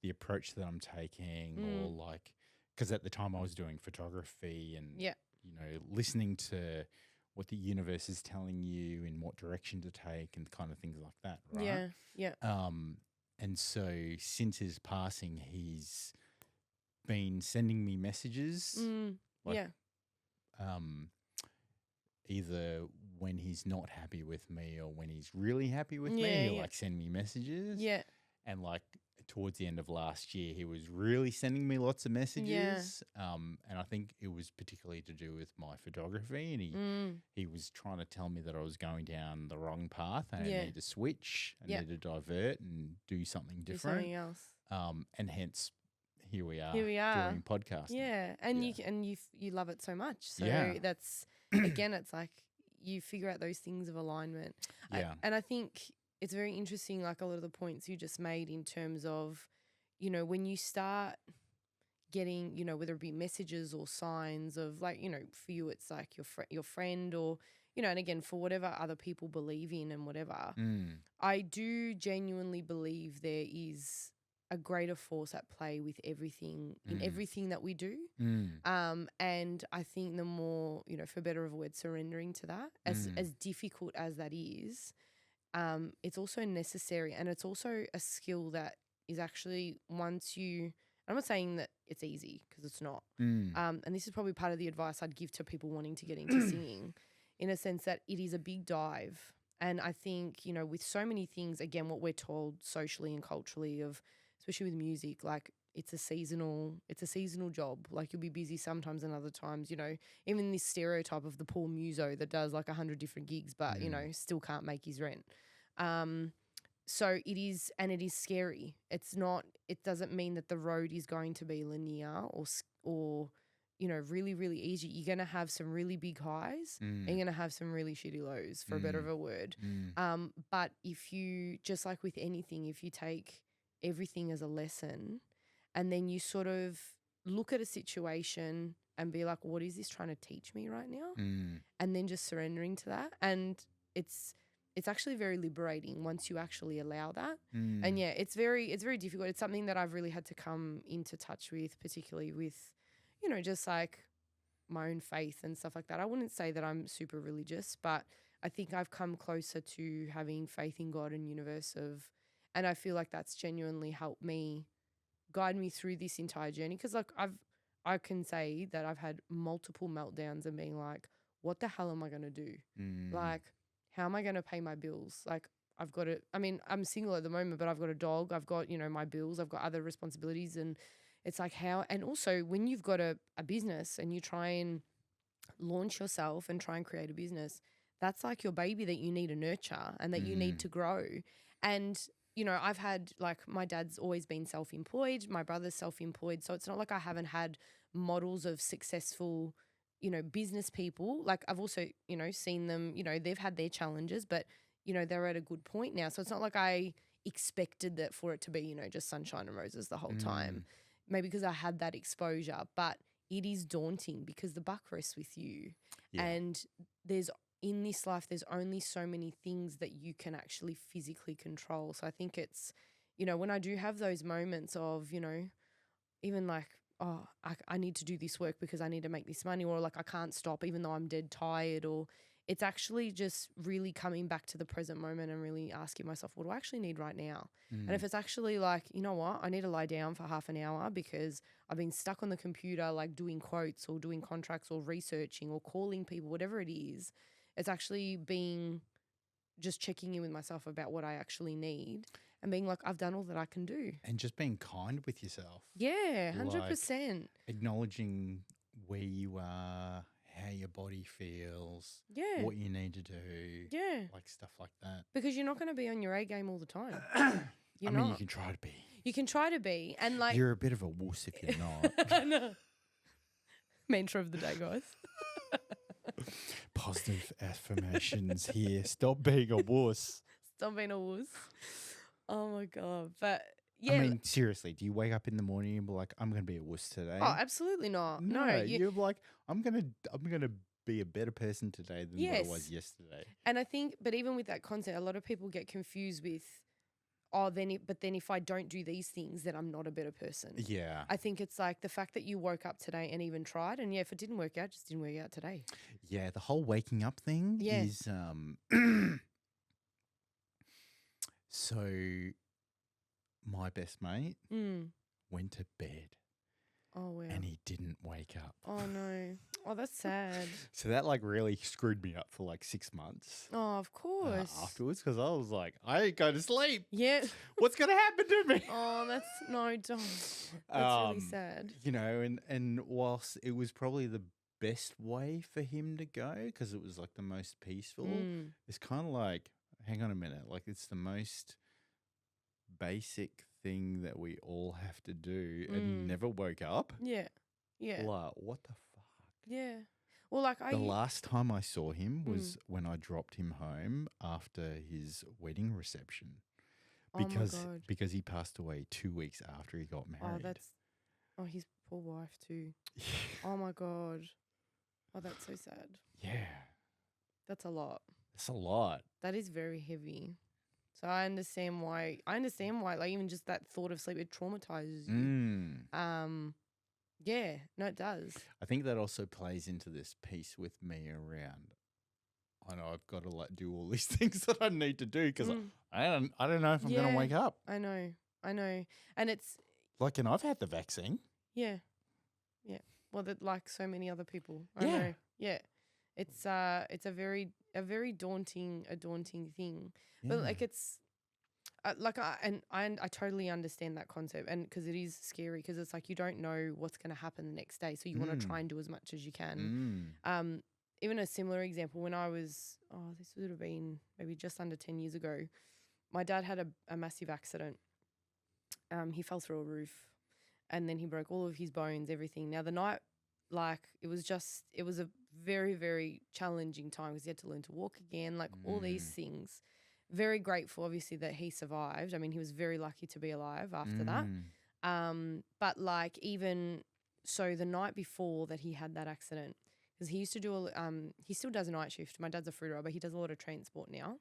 the approach that I'm taking, or like, because at the time I was doing photography and, you know, listening to what the universe is telling you in what direction to take and kind of things like that, right?
Yeah.
And so since his passing, he's been sending me messages. Either when he's not happy with me or when he's really happy with me, he'll like send me messages.
Yeah.
And like towards the end of last year, he was really sending me lots of messages. And I think it was particularly to do with my photography. And he was trying to tell me that I was going down the wrong path and I need to switch, I need to divert and do something different.
Do something else.
And hence here we are doing podcasting.
Yeah. And you love it so much. So that's again, it's like you figure out those things of alignment. And I think it's very interesting, like a lot of the points you just made in terms of, you know, when you start getting, you know, whether it be messages or signs of like, you know, for you it's like your friend or, you know, and again, for whatever other people believe in and whatever, I do genuinely believe there is a greater force at play with everything, in everything that we do. And I think the more, you know, for better of a word, surrendering to that, as difficult as that is, it's also necessary, and it's also a skill that is actually once you, I'm not saying that it's easy because it's not. And this is probably part of the advice I'd give to people wanting to get into singing, in a sense that it is a big dive. And I think, you know, with so many things, again, what we're told socially and culturally of, especially with music, like it's a seasonal job. Like you'll be busy sometimes and other times, you know, even this stereotype of the poor muso that does like 100 different gigs, but, you know, still can't make his rent. So it is, and it is scary. It doesn't mean that the road is going to be linear or, you know, really, really easy. You're going to have some really big highs and you're going to have some really shitty lows, for a better of a word. But if you, just like with anything, if you take everything as a lesson and then you sort of look at a situation and be like, what is this trying to teach me right now? And then just surrendering to that. And it's actually very liberating once you actually allow that. And yeah, it's very difficult. It's something that I've really had to come into touch with, particularly with, you know, just like my own faith and stuff like that. I wouldn't say that I'm super religious, but I think I've come closer to having faith in God and universe and I feel like that's genuinely helped me guide me through this entire journey. Cause like I can say that I've had multiple meltdowns and being like, what the hell am I going to do? Like, how am I going to pay my bills? Like, I've got I mean, I'm single at the moment, but I've got a dog. I've got, my bills. I've got other responsibilities. And it's like and also when you've got a business and you try and launch yourself and try and create a business, that's like your baby that you need to nurture and that you need to grow. And, I've had my dad's always been self-employed. My brother's self-employed. So it's not like I haven't had models of successful, business people. Like I've also, seen them, they've had their challenges, but, they're at a good point now. So it's not like I expected that for it to be, just sunshine and roses the whole time. Maybe because I had that exposure, but it is daunting because the buck rests with you.
Yeah.
And in this life, there's only so many things that you can actually physically control. So I think it's, when I do have those moments of, even like, oh, I need to do this work because I need to make this money, or like I can't stop even though I'm dead tired, or it's actually just really coming back to the present moment and really asking myself, what do I actually need right now? And if it's actually like, you know what, I need to lie down for half an hour because I've been stuck on the computer like doing quotes or doing contracts or researching or calling people, whatever it is, it's actually just checking in with myself about what I actually need and being like, I've done all that I can do.
And just being kind with yourself.
Yeah, 100%.
Acknowledging where you are, how your body feels, what you need to do, like stuff like that.
Because you're not going to be on your A game all the time.
You can try to be.
You can try to be, and like
you're a bit of a wuss if you're not.
I know. Mantra of the day, guys.
Positive affirmations here. Stop being a wuss.
Stop being a wuss. Oh my God, but. Yeah.
I mean, seriously, do you wake up in the morning and be like, I'm going to be a wuss today?
Oh, absolutely not. No,
you're like, I'm going to be a better person today than what I was yesterday.
And I think, but even with that concept, a lot of people get confused with, but then if I don't do these things, then I'm not a better person.
Yeah.
I think it's like the fact that you woke up today and even tried, and if it didn't work out, it just didn't work out today.
Yeah, the whole waking up thing is so my best mate went to bed.
Oh, wow.
And he didn't wake up.
Oh, no. Oh, that's sad.
So that like really screwed me up for like 6 months.
Oh, of course.
Afterwards, because I was like, I ain't going to sleep.
Yeah.
What's going to happen to me?
Oh, don't. That's really sad.
And whilst it was probably the best way for him to go because it was like the most peaceful, it's kind of like, hang on a minute, like it's the most basic thing that we all have to do and never woke up.
Yeah. Yeah.
Like, what the fuck?
Yeah. Well, like
the last time I saw him was when I dropped him home after his wedding reception. Because he passed away 2 weeks after he got married.
His poor wife too. Oh my God. Oh, that's so sad.
Yeah.
That's a lot.
That's a lot.
That is very heavy. So I understand why, like even just that thought of sleep, it traumatizes you. Yeah, no, it does.
I think that also plays into this piece with me around, I know I've got to like do all these things that I need to do because I don't know if I'm going to wake up.
I know. And it's
like, and I've had the vaccine.
Yeah. Yeah. Well, like so many other people. I know. Yeah. It's a very daunting thing. Yeah. But like it's I totally understand that concept, and because it is scary because it's like you don't know what's going to happen the next day, so you want to try and do as much as you can. Even a similar example, when I was this would have been maybe just under 10 years ago, my dad had a massive accident. He fell through a roof, and then he broke all of his bones, everything. Now the night, like it was a very, very challenging time because he had to learn to walk again, like all these things. Very grateful, obviously, that he survived. I mean, he was very lucky to be alive after that. But like even so, the night before that he had that accident, because he used to do he still does a night shift. My dad's a fruiter, but he does a lot of transport now.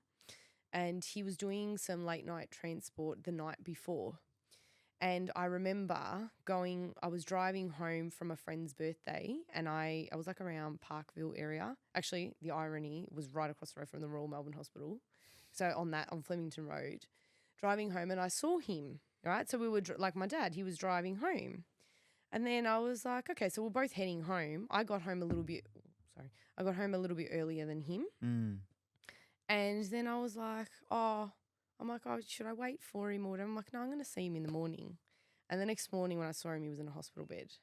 And he was doing some late night transport the night before. And I remember I was driving home from a friend's birthday, and I was like around Parkville area. Actually, the irony was right across the road from the Royal Melbourne Hospital. So on Flemington Road, driving home, and I saw him, right? So we were like my dad, he was driving home. And then I was like, okay, so we're both heading home. I got home a little bit earlier than him. And then I was like, I'm like, oh, should I wait for him or whatever? I'm like, no, I'm going to see him in the morning. And the next morning when I saw him, he was in a hospital bed.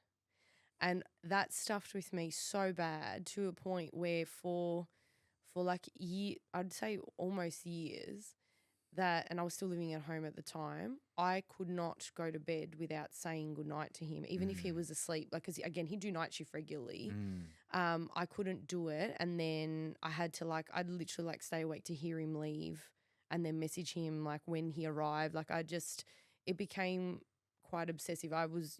And that stuffed with me so bad to a point where for like I'd say almost years, and I was still living at home at the time, I could not go to bed without saying goodnight to him, even if he was asleep. Like, because again, he'd do night shift regularly. I couldn't do it. And then I had to I'd literally stay awake to hear him leave and then message him when he arrived. It became quite obsessive. I was,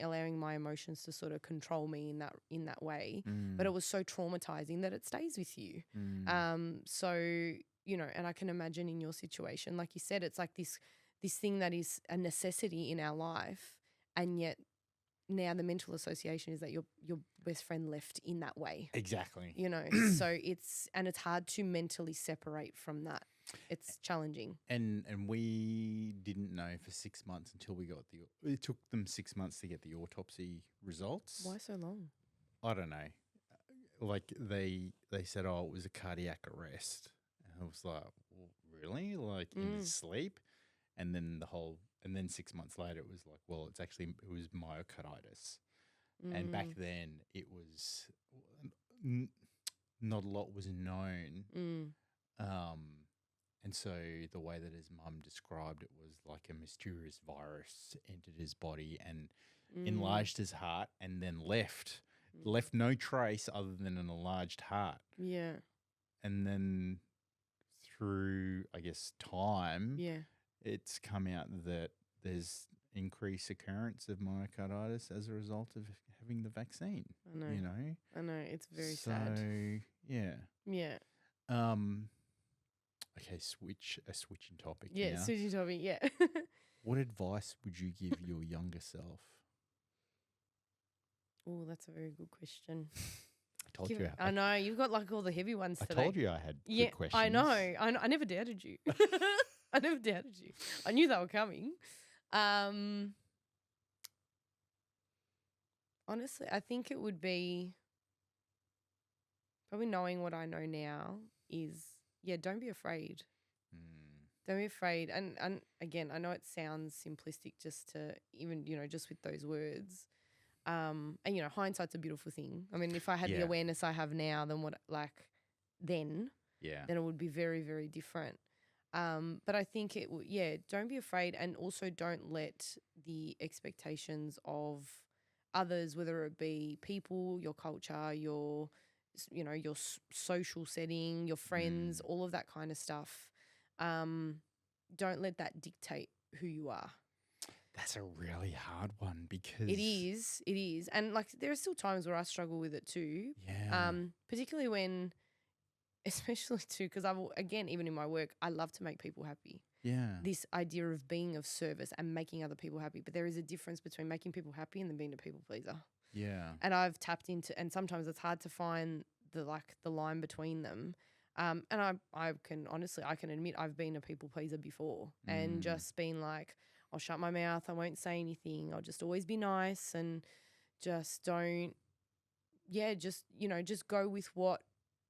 allowing my emotions to sort of control me in that way. But it was so traumatizing that it stays with you. So, and I can imagine in your situation, like you said, it's like this thing that is a necessity in our life, and yet now the mental association is that your best friend left in that way.
Exactly.
So it's hard to mentally separate from that. It's challenging.
And we didn't know for 6 months until we got it took them 6 months to get the autopsy results.
Why so long?
I don't know. They said, oh, it was a cardiac arrest. And I was like, well, really? In his sleep? And then 6 months later, it was like, well, it was myocarditis. And back then it was, not a lot was known. And so the way that his mum described it was like a mysterious virus entered his body and enlarged his heart and then left no trace other than an enlarged heart.
Yeah.
And then through, I guess, time, it's come out that there's increased occurrence of myocarditis as a result of having the vaccine.
I know. I know. It's very sad.
Yeah.
Yeah.
Okay, switching topic.
Yeah,
now.
switching topic, yeah.
What advice would you give your younger self?
Oh, that's a very good question.
I told you.
I know, you've got all the heavy ones today.
I told you I had good questions.
I know. I never doubted you. I never doubted you. I knew they were coming. Honestly, I think it would be probably knowing what I know now is, don't be afraid. Don't be afraid. And again, I know it sounds simplistic just to even, just with those words. And, hindsight's a beautiful thing. I mean, if I had the awareness I have now, then then it would be very, very different. But I think it would, don't be afraid, and also don't let the expectations of others, whether it be people, your culture, your social setting, your friends, all of that kind of stuff. Don't let that dictate who you are.
That's a really hard one because
it is. And there are still times where I struggle with it too.
Yeah.
Particularly when, especially too, because even in my work, I love to make people happy.
Yeah.
This idea of being of service and making other people happy. But there is a difference between making people happy and then being a people pleaser.
Yeah.
And I've tapped into, and sometimes it's hard to find the line between them. And I can admit I've been a people pleaser before and just been like, I'll shut my mouth, I won't say anything, I'll just always be nice and just don't, just go with what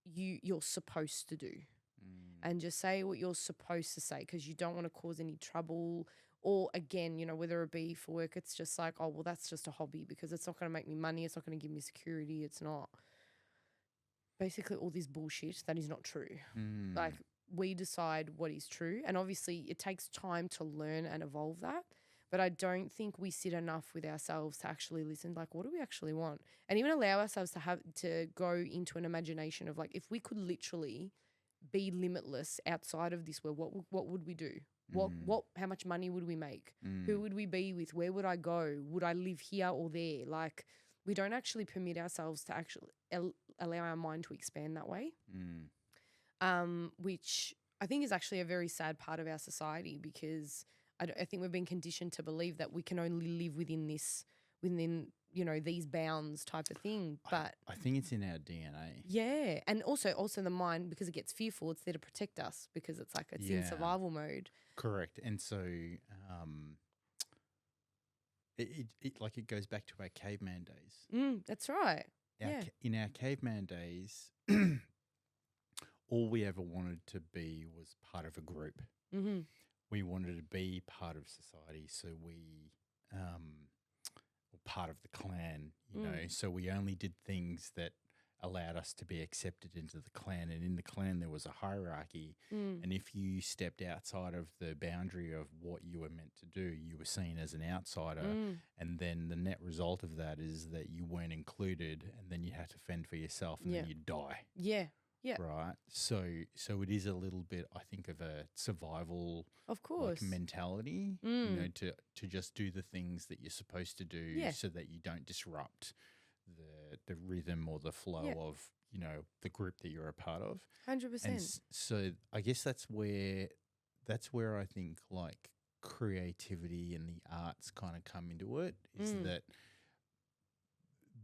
you're supposed to do and just say what you're supposed to say because you don't want to cause any trouble. Or again, whether it be for work, it's just like, oh, well, that's just a hobby because it's not going to make me money. It's not going to give me security. It's not. Basically all this bullshit that is not true. We decide what is true. And obviously it takes time to learn and evolve that. But I don't think we sit enough with ourselves to actually listen. What do we actually want? And even allow ourselves to go into an imagination of if we could literally be limitless outside of this world, what would we do? How much money would we make? Who would we be with? Where would I go? Would I live here or there? We don't actually permit ourselves to actually allow our mind to expand that way, which I think is actually a very sad part of our society because I think we've been conditioned to believe that we can only live within these bounds type of thing. But
I think it's in our DNA.
Yeah, and also the mind, because it gets fearful, it's there to protect us because it's in survival mode.
Correct, and so it goes back to our caveman days.
That's right.
In our caveman days, all we ever wanted to be was part of a group.
Mm-hmm.
We wanted to be part of society, so we were part of the clan, you know. So we only did things that allowed us to be accepted into the clan, and in the clan there was a hierarchy. And if you stepped outside of the boundary of what you were meant to do, you were seen as an outsider. And then the net result of that is that you weren't included, and then you had to fend for yourself, and then you'd die.
Yeah. Yeah.
Right. So it is a little bit, I think, of a survival
Of course.
mentality, you know, to just do the things that you're supposed to do so that you don't disrupt the rhythm or the flow of, you know, the group that you're a part of.
100%.
And so I guess that's where I think like creativity and the arts kind of come into it, is that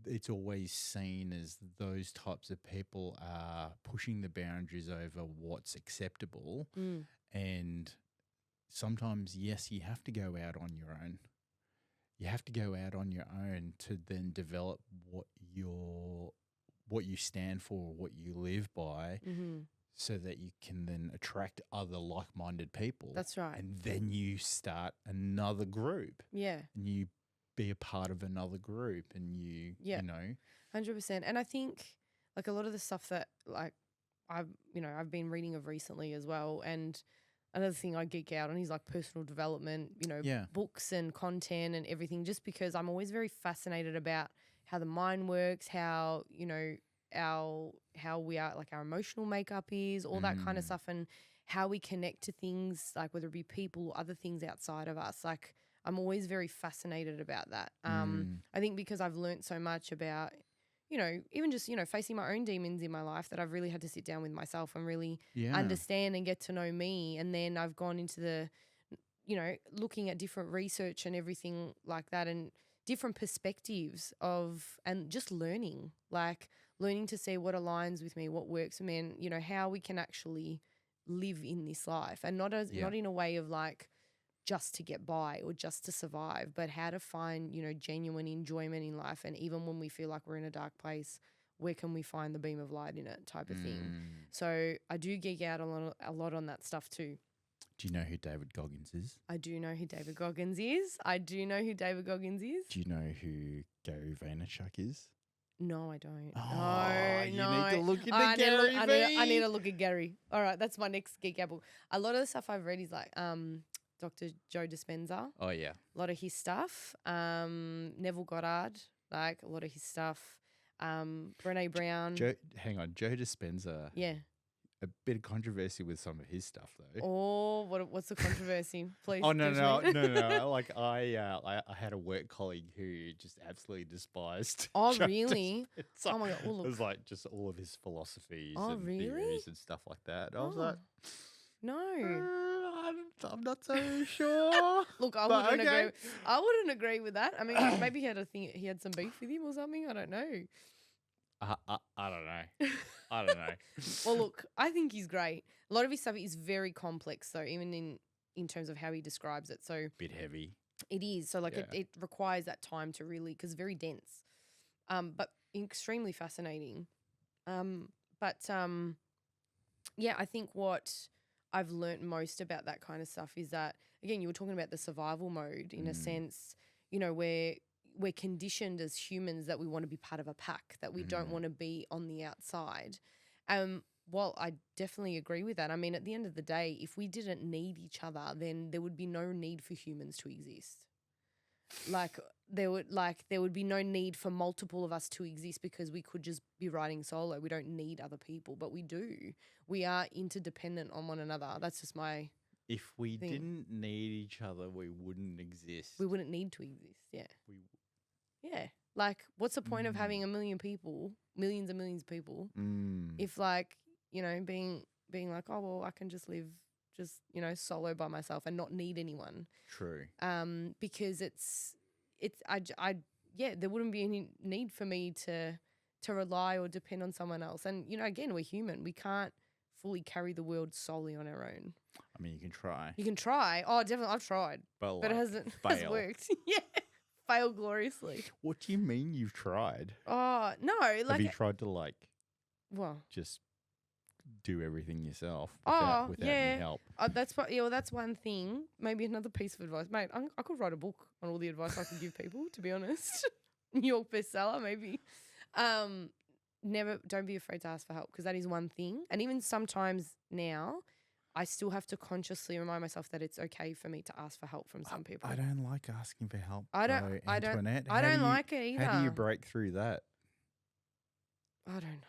it's always seen as those types of people are pushing the boundaries over what's acceptable. And sometimes, yes, you have to go out on your own. You have to go out on your own to then develop what you stand for, what you live by, so that you can then attract other like-minded people.
That's right.
And then you start another group.
Yeah.
And you be a part of another group, and you know.
100%. And I think like a lot of the stuff that like I've been reading of recently as well, and another thing I geek out on is like personal development, you know, books and content and everything, just because I'm always very fascinated about how the mind works, how, you know, how we are, like our emotional makeup is, all that kind of stuff, and how we connect to things, like whether it be people or other things outside of us. Like I'm always very fascinated about that. I think because I've learnt so much about, you know, even just, you know, facing my own demons in my life, that I've really had to sit down with myself and really understand and get to know me. And then I've gone into the, you know, looking at different research and everything like that, and different perspectives of, and just learning to see what aligns with me, what works for me, and, you know, how we can actually live in this life, and not in a way of like just to get by or just to survive, but how to find, you know, genuine enjoyment in life. And even when we feel like we're in a dark place, where can we find the beam of light in it, type of thing. So I do geek out a lot on that stuff too.
Do you know who David Goggins is?
I do know who David Goggins is. Do you know who
Gary Vaynerchuk is?
No, I don't.
Oh,
you
need to look into
I
Gary V.
I need to look at Gary. All right, that's my next geek out book. A lot of the stuff I've read is like Dr. Joe Dispenza.
Oh, yeah.
A lot of his stuff. Neville Goddard, like a lot of his stuff. Brené Brown.
Joe Dispenza.
Yeah.
A bit of controversy with some of his stuff, though.
Oh, what's the controversy? Please.
Oh, no. Like I had a work colleague who just absolutely despised.
Oh,
Joe
really?
Dispenza.
Oh my God. Oh, look.
It was like just all of his philosophies and
really?
theories and stuff like that. I was like,
no.
I'm not so sure.
Look, I wouldn't agree with that. I mean, maybe he had some beef with him or something. I don't know.
I don't know. I don't know.
Well, look, I think he's great. A lot of his stuff is very complex, though, even in terms of how he describes it. So
bit heavy.
It is. So, like, it requires that time to really, because very dense, but extremely fascinating. Yeah, I think what I've learnt most about that kind of stuff is that, again, you were talking about the survival mode in a sense, you know, where we're conditioned as humans that we want to be part of a pack, that we don't want to be on the outside. While I definitely agree with that, I mean, at the end of the day, if we didn't need each other, then there would be no need for humans to exist. There would be no need for multiple of us to exist, because we could just be riding solo. We don't need other people, but we do. We are interdependent on one another. That's just my
If we
thing.
didn't need each other, we wouldn't exist.
We wouldn't need to exist, yeah. Yeah. Like, what's the point of having millions and millions of people, if, like, you know, being like, oh, well, I can just live you know, solo by myself and not need anyone.
True.
Because there wouldn't be any need for me to rely or depend on someone else. And, you know, again, we're human. We can't fully carry the world solely on our own.
I mean, you can try.
You can try. Oh, definitely. I've tried. But it hasn't worked. Yeah. Fail gloriously.
What do you mean you've tried?
Oh, no. Like,
have you tried to, like,
well,
just do everything yourself
Oh,
without
yeah.
any help.
That's one thing. Maybe another piece of advice. Mate, I could write a book on all the advice I could give people, to be honest. New York bestseller, maybe. Don't be afraid to ask for help, because that is one thing. And even sometimes now, I still have to consciously remind myself that it's okay for me to ask for help from some people.
I don't like asking for help.
I don't-
though,
I don't-
Antoinette.
I don't like it
How do you
either.
break through that?
I don't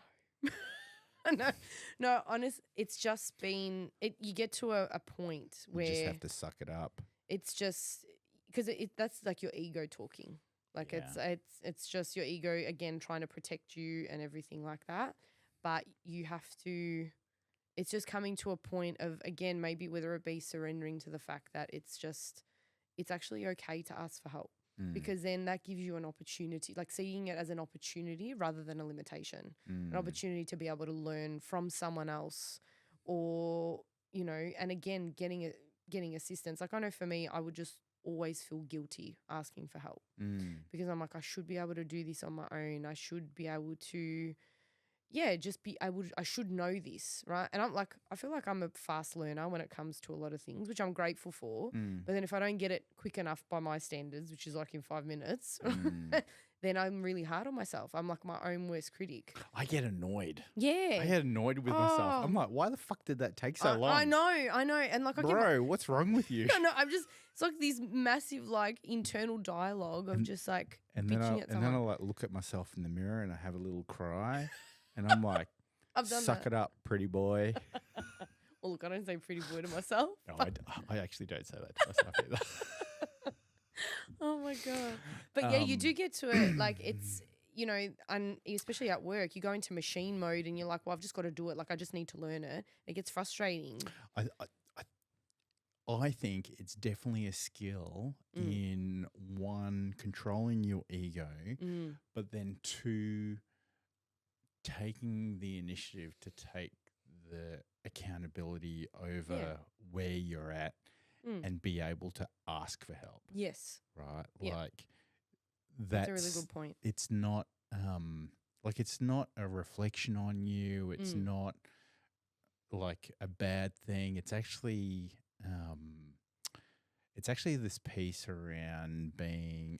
know. no, honest. It's just been. You get to a point where
You just have to suck it up.
it's just because that's like your ego talking. Like it's just your ego again trying to protect you and everything like that. But you have to. It's just coming to a point of, again, maybe whether it be surrendering to the fact that it's actually okay to ask for help, because then that gives you an opportunity, like seeing it as an opportunity rather than a limitation, an opportunity to be able to learn from someone else, or, and again, getting assistance. Like I know for me, I would just always feel guilty asking for help, because I'm like, I should be able to do this on my own. I should be able to, I should know this, right? And I feel like I'm a fast learner when it comes to a lot of things, which I'm grateful for. But then if I don't get it quick enough by my standards, which is like in 5 minutes, then I'm really hard on myself. I'm like my own worst critic.
I get annoyed.
Yeah.
I get annoyed with myself. I'm like, why the fuck did that take so long?
I know. And like,
Bro, what's wrong with you?
No, it's like this massive like internal dialogue of just like bitching at someone.
And then I like look at myself in the mirror and I have a little cry. And I'm like,
I've done
suck it up, pretty boy.
Well, look, I don't say pretty boy to myself.
No, I actually don't say that to myself either.
Oh, my God. But, yeah, you do get to it. Like, it's, and especially at work, you go into machine mode and you're like, well, I've just got to do it. Like, I just need to learn it. It gets frustrating.
I think it's definitely a skill in, one, controlling your ego, but then two, taking the initiative to take the accountability over where you're at and be able to ask for help.
Yes.
Right?
Yeah.
Like
that's a really good point.
It's not it's not a reflection on you. It's not like a bad thing. It's actually this piece around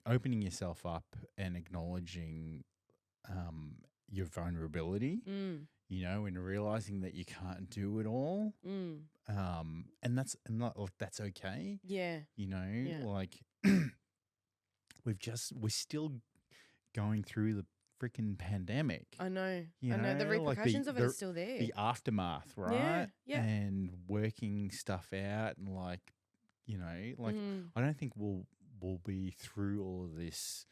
opening yourself up and acknowledging your vulnerability, and realizing that you can't do it all. And that's okay.
Yeah.
Like we're still going through the freaking pandemic.
I know. The repercussions of it are still there.
The aftermath, right?
Yeah.
And working stuff out and I don't think we'll be through all of this.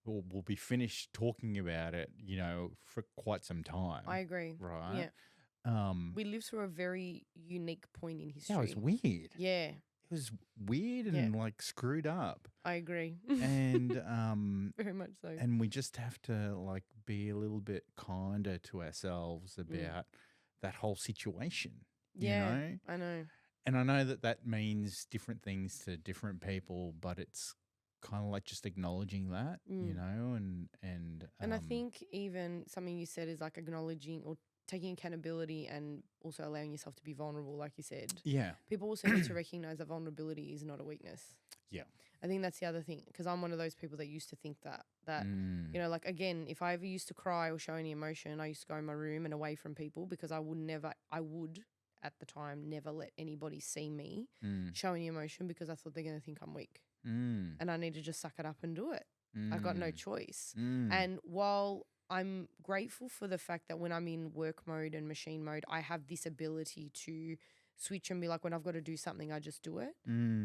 We'll be finished talking about it, for quite some time.
I agree.
Right?
Yeah. We lived through a very unique point in history.
Yeah, it was weird.
Yeah.
It was weird and like screwed up.
I agree.
And
very much so.
And we just have to like be a little bit kinder to ourselves about that whole situation.
Yeah. I know.
And I know that means different things to different people, but it's kind of like just acknowledging that, and
I think even something you said is like acknowledging or taking accountability and also allowing yourself to be vulnerable, like you said.
Yeah.
People also need to recognize that vulnerability is not a weakness.
Yeah.
I think that's the other thing, because I'm one of those people that used to think that like, again, if I ever used to cry or show any emotion, I used to go in my room and away from people, because I would at the time never let anybody see me show any emotion, because I thought they're going to think I'm weak. And I need to just suck it up and do it. I got no choice. And while I'm grateful for the fact that when I'm in work mode and machine mode, I have this ability to switch and be like, when I've got to do something, I just do it.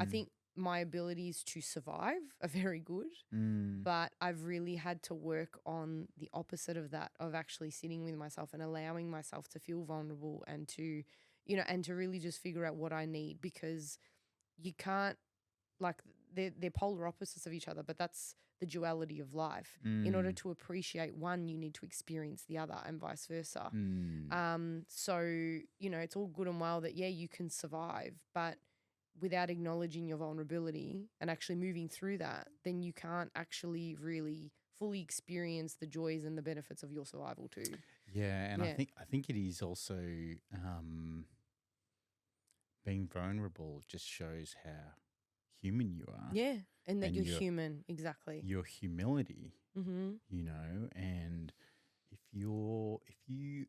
I think my abilities to survive are very good, but I've really had to work on the opposite of that, of actually sitting with myself and allowing myself to feel vulnerable and to, and to really just figure out what I need, because you can't, like, they're polar opposites of each other, but that's the duality of life. In order to appreciate one, you need to experience the other, and vice versa. So, it's all good and well that, you can survive, but without acknowledging your vulnerability and actually moving through that, then you can't actually really fully experience the joys and the benefits of your survival too.
Yeah, and
Yeah.
I think it is also being vulnerable just shows how human you are
Yeah. And that
and
you're human. Exactly.
your humility,
Mm-hmm.
you know, and if you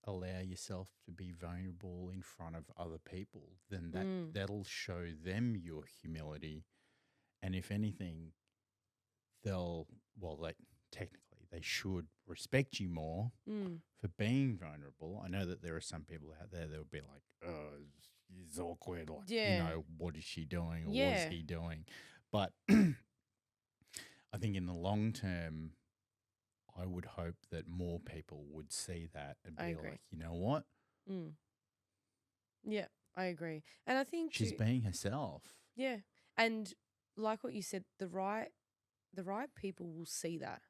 allow yourself to be vulnerable in front of other people, then that'll show them your humility. And if anything, they technically they should respect you more for being vulnerable. I know that there are some people out there that will be like, oh, it's awkward, like,
Yeah.
what is she doing or what is
Yeah.
he doing? But I think in the long term, I would hope that more people would see that and
I
be
agree.
like, you know what?
Mm. Yeah, I agree. And I think
She's being herself.
yeah. And like what you said, the right people will see that.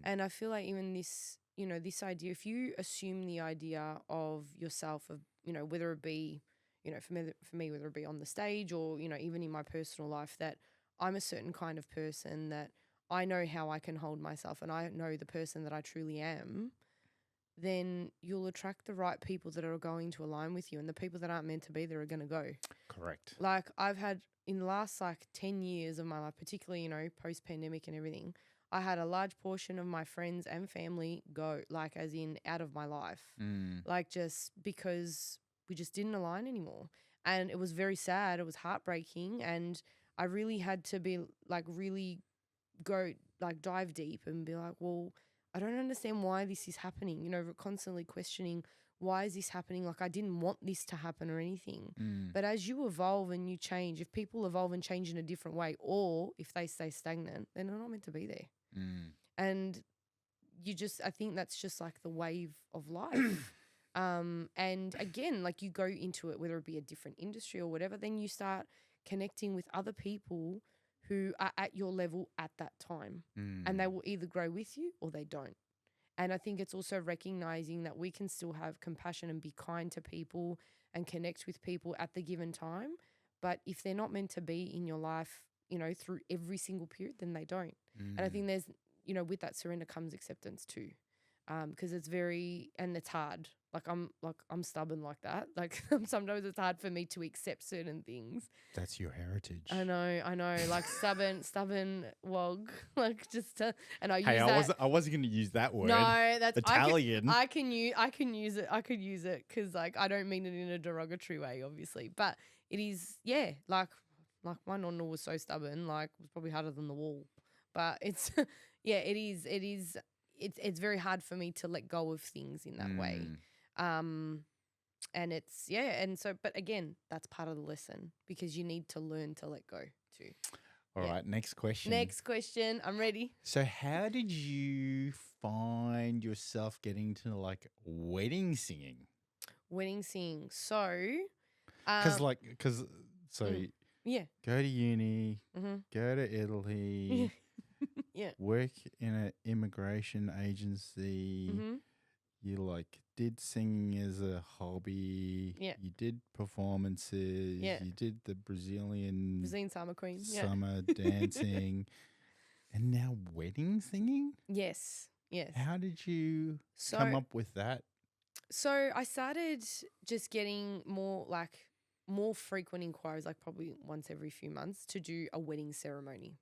And I feel like even this, this idea, if you assume the idea of yourself of, whether it be, for me, whether it be on the stage or, even in my personal life, that I'm a certain kind of person, that I know how I can hold myself and I know the person that I truly am, then you'll attract the right people that are going to align with you, and the people that aren't meant to be there are going to go.
Correct.
Like I've had in the last 10 years of my life, particularly, post pandemic and everything, I had a large portion of my friends and family go, like as in out of my life, like just because we just didn't align anymore. And it was very sad. It was heartbreaking. And I really had to be like, really go, like dive deep and be like, well, I don't understand why this is happening, constantly questioning, why is this happening? Like I didn't want this to happen or anything. But as you evolve and you change, if people evolve and change in a different way, or if they stay stagnant, then they're not meant to be there. And I think that's just like the wave of life. And again, like you go into it, whether it be a different industry or whatever, then you start connecting with other people who are at your level at that time. And they will either grow with you or they don't. And I think it's also recognizing that we can still have compassion and be kind to people and connect with people at the given time. But if they're not meant to be in your life, through every single period, then they don't. And I think there's, with that surrender comes acceptance too. Because it's and it's hard. I'm stubborn like that. Like sometimes it's hard for me to accept certain things.
That's your heritage.
I know. Like stubborn wog. Like and I use
Hey,
that.
I wasn't going to use that word.
No, that's
Italian.
I can use it. I could use it because like I don't mean it in a derogatory way, obviously. But it is, yeah. Like my nonna was so stubborn. Like it was probably harder than the wall. But it's yeah. It is. It's very hard for me to let go of things in that way. And it's, and so, but again, that's part of the lesson because you need to learn to let go too.
All right, next question.
I'm ready.
So how did you find yourself getting to like wedding singing?
Wedding singing. So,
yeah, go to uni, go to Italy,
yeah,
work in an immigration agency. You like did singing as a hobby.
Yeah.
You did performances.
Yeah.
You did the Brazilian
summer queen.
Summer dancing. And now wedding singing?
Yes.
How did you come up with that?
So I started just getting more frequent inquiries, like probably once every few months, to do a wedding ceremony.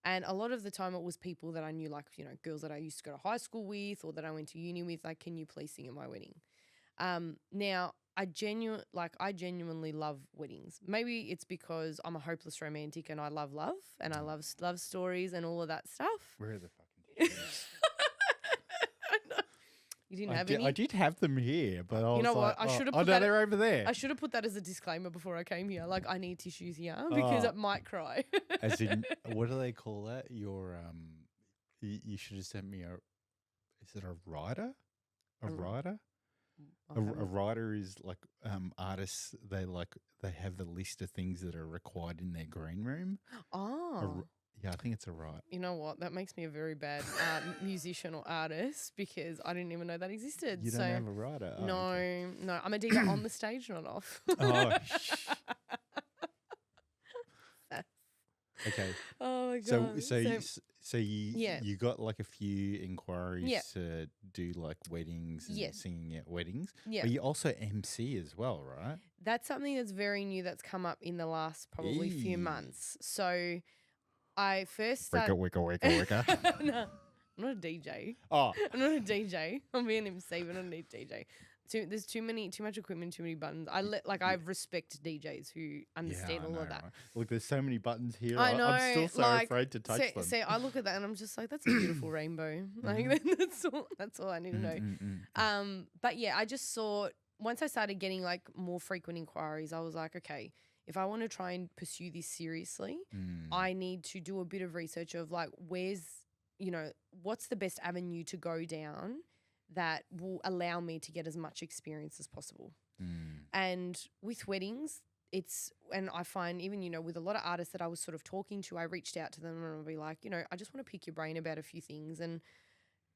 And a lot of the time it was people that I knew, like, girls that I used to go to high school with or that I went to uni with, like, can you please sing at my wedding? Now, I genuinely love weddings. Maybe it's because I'm a hopeless romantic and I love love and I love love stories and all of that stuff.
Where are the fucking tissues?
You didn't have any?
I did have them here, but I was
what?
like,
I should have
put that. They're over there.
I should have put that as a disclaimer before I came here. Like, I need tissues here because it might cry.
As in, what do they call that? Your you should have sent me is it a writer? A writer? A writer is like artists. They have the list of things that are required in their green room.
Oh.
Yeah, I think it's a right.
You know what? That makes me a very bad musician or artist because I didn't even know that existed.
You don't have a writer? Oh,
no,
okay.
No. I'm a diva on the stage, not off.
Oh, okay.
Oh my God.
So you got like a few inquiries
Yeah.
to do like weddings and
Yes.
singing at weddings.
Yeah.
But you also MC as well, right?
That's something that's very new that's come up in the last probably few
Eee.
months. So I first started.
Wicka.
No, I'm not a DJ.
Oh,
I'm not a DJ. I'm being MC, but I'm not a DJ. There's too much equipment, too many buttons. I respect DJs who understand
I
all
know,
of that.
right? Look, there's so many buttons here.
I know.
I'm still so
like,
afraid to touch them.
See, I look at that and I'm just like, that's a beautiful rainbow. Like that's all I need to know. But yeah, I just saw once I started getting like more frequent inquiries, I was like, okay, if I want to try and pursue this seriously, I need to do a bit of research of like what's the best avenue to go down that will allow me to get as much experience as possible. And with weddings, and I find even, with a lot of artists that I was sort of talking to, I reached out to them and I'll be like, I just want to pick your brain about a few things. And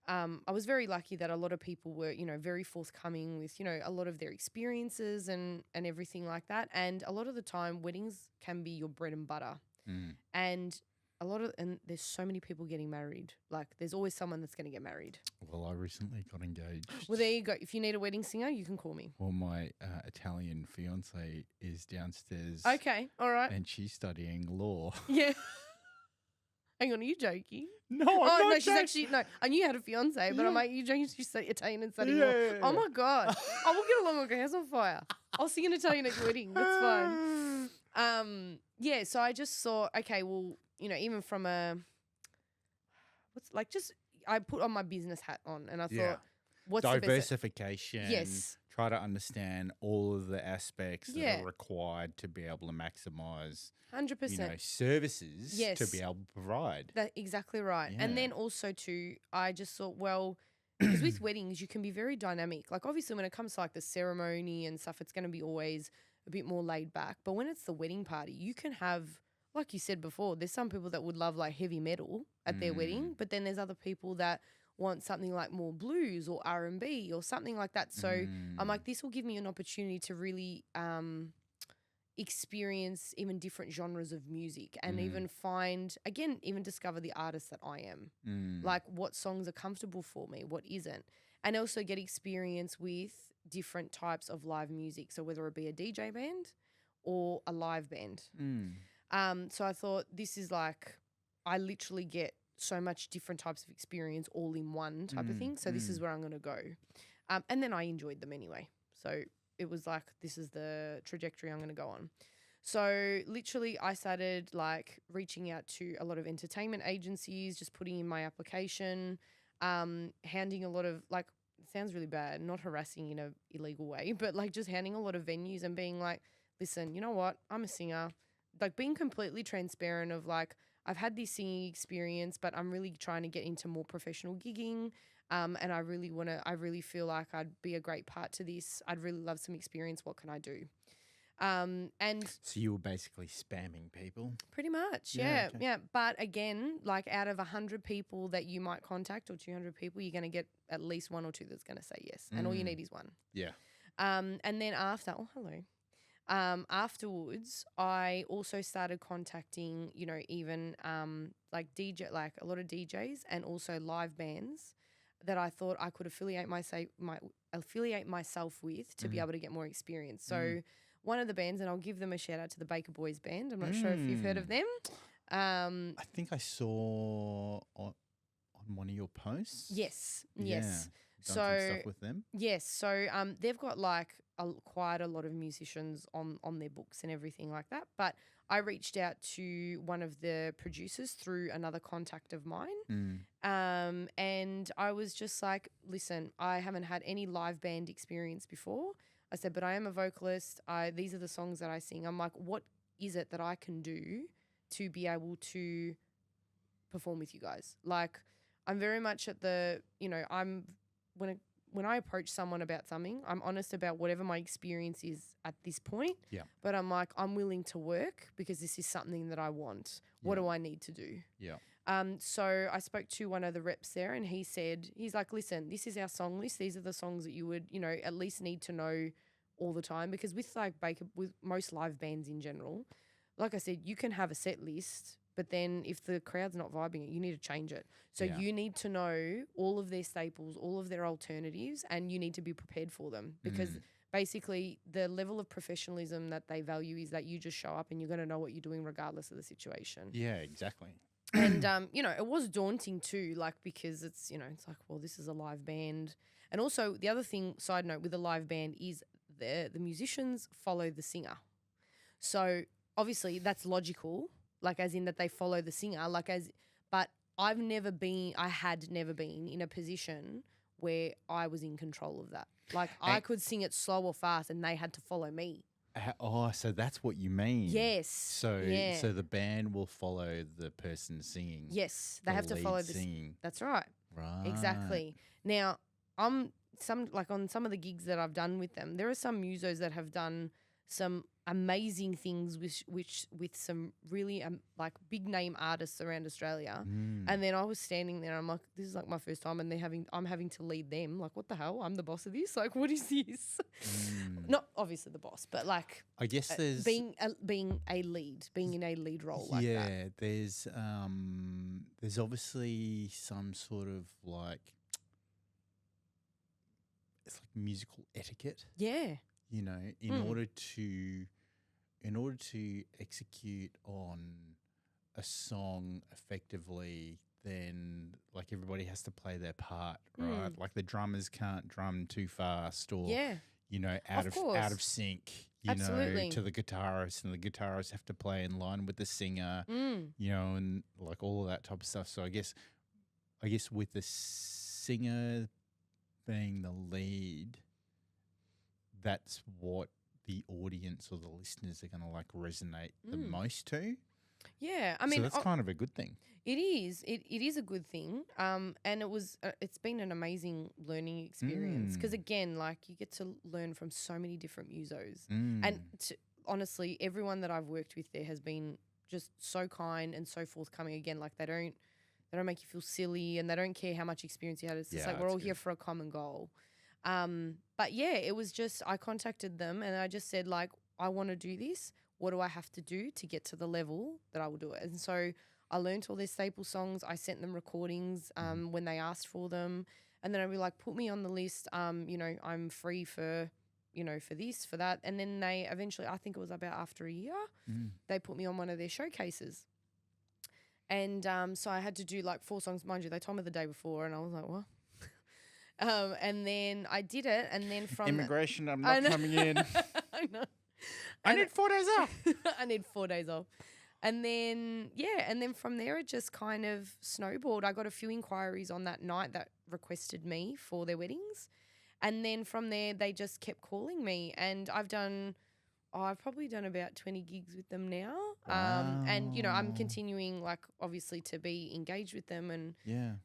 I was very lucky that a lot of people were, very forthcoming with, a lot of their experiences and everything like that. And a lot of the time weddings can be your bread and butter. And there's so many people getting married. Like there's always someone that's going to get married.
Well, I recently got engaged.
Well, there you go. If you need a wedding singer, you can call me.
Well, my Italian fiance is downstairs.
Okay. All right.
And she's studying law.
Yeah. Hang on, are you joking?
No, I'm not
no,
joking.
she's actually no. I knew you had a fiance, but I'm like, you joking? She's Italian and studying law.
Yeah.
Oh my god! Oh, we'll get along like a house on fire. I'll sing an Italian at your wedding. That's fine. Yeah. So I just saw. Okay, well, even from I put on my business hat on, and I thought, what's
diversification?
The best? Yes.
Try to understand all of the aspects that are required to be able to maximize
100%.
Services to be able to provide.
That's exactly right.
Yeah.
And then also too, I just thought, well, because with weddings, you can be very dynamic. Like obviously when it comes to like the ceremony and stuff, it's going to be always a bit more laid back. But when it's the wedding party, you can have, like you said before, there's some people that would love like heavy metal at their wedding, but then there's other people that want something like more blues or R&B or something like that. So I'm like, this will give me an opportunity to really experience even different genres of music and even discover the artist that I am. Like what songs are comfortable for me, what isn't. And also get experience with different types of live music. So whether it be a DJ band or a live band. So I thought this is like, I literally get so much different types of experience all in one type of thing. So this is where I'm going to go. And then I enjoyed them anyway. So it was like, this is the trajectory I'm going to go on. So literally I started like reaching out to a lot of entertainment agencies, just putting in my application, handing a lot of like, it sounds really bad, not harassing in a illegal way, but like just handing a lot of venues and being like, listen, you know what? I'm a singer. Like being completely transparent of like, I've had this singing experience, but I'm really trying to get into more professional gigging. And I really feel like I'd be a great part to this. I'd really love some experience. What can I do? And
so you were basically spamming people?
Pretty much, yeah. But again, like out of 100 people that you might contact or 200 people, you're going to get at least one or two that's going to say yes. And all you need is one.
Yeah.
And then afterwards, I also started contacting, even like a lot of DJs and also live bands that I thought I could affiliate myself with to be able to get more experience. So one of the bands, and I'll give them a shout out to the Baker Boys band. I'm not sure if you've heard of them.
I think I saw on one of your posts.
Yes.
Done some stuff with them.
Yes. So they've got like quite a lot of musicians on their books and everything like that. But I reached out to one of the producers through another contact of mine. And I was just like, listen, I haven't had any live band experience before. I said, but I am a vocalist. These are the songs that I sing. I'm like, what is it that I can do to be able to perform with you guys? Like, I'm very much at the, when I approach someone about something, I'm honest about whatever my experience is at this point.
Yeah.
But I'm like, I'm willing to work because this is something that I want. What do I need to do?
Yeah.
So I spoke to one of the reps there and he's like, listen, this is our song list. These are the songs that you would, at least need to know all the time. Because with like with most live bands in general, like I said, you can have a set list, but then if the crowd's not vibing it, you need to change it. So
Yeah.
you need to know all of their staples, all of their alternatives, and you need to be prepared for them because basically the level of professionalism that they value is that you just show up and you're going to know what you're doing regardless of the situation.
Yeah, exactly.
And, it was daunting too, like, because it's, it's like, well, this is a live band. And also the other thing, side note, with a live band is the musicians follow the singer. So obviously that's logical, like as in that they follow the singer, but I had never been in a position where I was in control of that. Like I could sing it slow or fast and they had to follow me.
So that's what you mean.
Yes.
So the band will follow the person singing.
Yes, they have to follow the
singing.
That's right.
Right.
Exactly. Now, on some of the gigs that I've done with them, there are some musos that have done some amazing things with some really like big name artists around Australia. And then I was standing there, I'm like, this is like my first time, and I'm having to lead them. Like, what the hell? I'm the boss of this. Like, what is this? Not obviously the boss, but like
I guess there's
being in a lead role like that.
Yeah, there's obviously some sort of like it's like musical etiquette.
Yeah.
You know, in order to execute on a song effectively, then like everybody has to play their part, right? Like the drummers can't drum too fast or out of sync,
Absolutely.
know, to the guitarist, and the guitarists have to play in line with the singer, and like all of that type of stuff. So I guess with the singer being the lead, that's what the audience or the listeners are going to like resonate the most to.
Yeah, I mean,
so that's kind of a good thing.
It is. It is a good thing. And it's been an amazing learning experience because again, like you get to learn from so many different musos, and honestly, everyone that I've worked with there has been just so kind and so forthcoming. Again, like they don't make you feel silly, and they don't care how much experience you had. It's just like we're all here for a common goal. But yeah, it was just I contacted them and I just said like, I want to do this. What do I have to do to get to the level that I will do it? And so I learned all their staple songs. I sent them recordings when they asked for them. And then I'd be like, put me on the list. I'm free for, for this, for that. And then they eventually, I think it was about after a year, they put me on one of their showcases. And so I had to do like 4 songs. Mind you, they told me the day before and I was like, what? And then I did it. And then from
immigration, I'm not coming in.
I know.
I need 4 days off.
I need 4 days off. And then, and then from there it just kind of snowballed. I got a few inquiries on that night that requested me for their weddings. And then from there they just kept calling me. And I've probably done about 20 gigs with them now.
Wow.
And, I'm continuing like obviously to be engaged with them and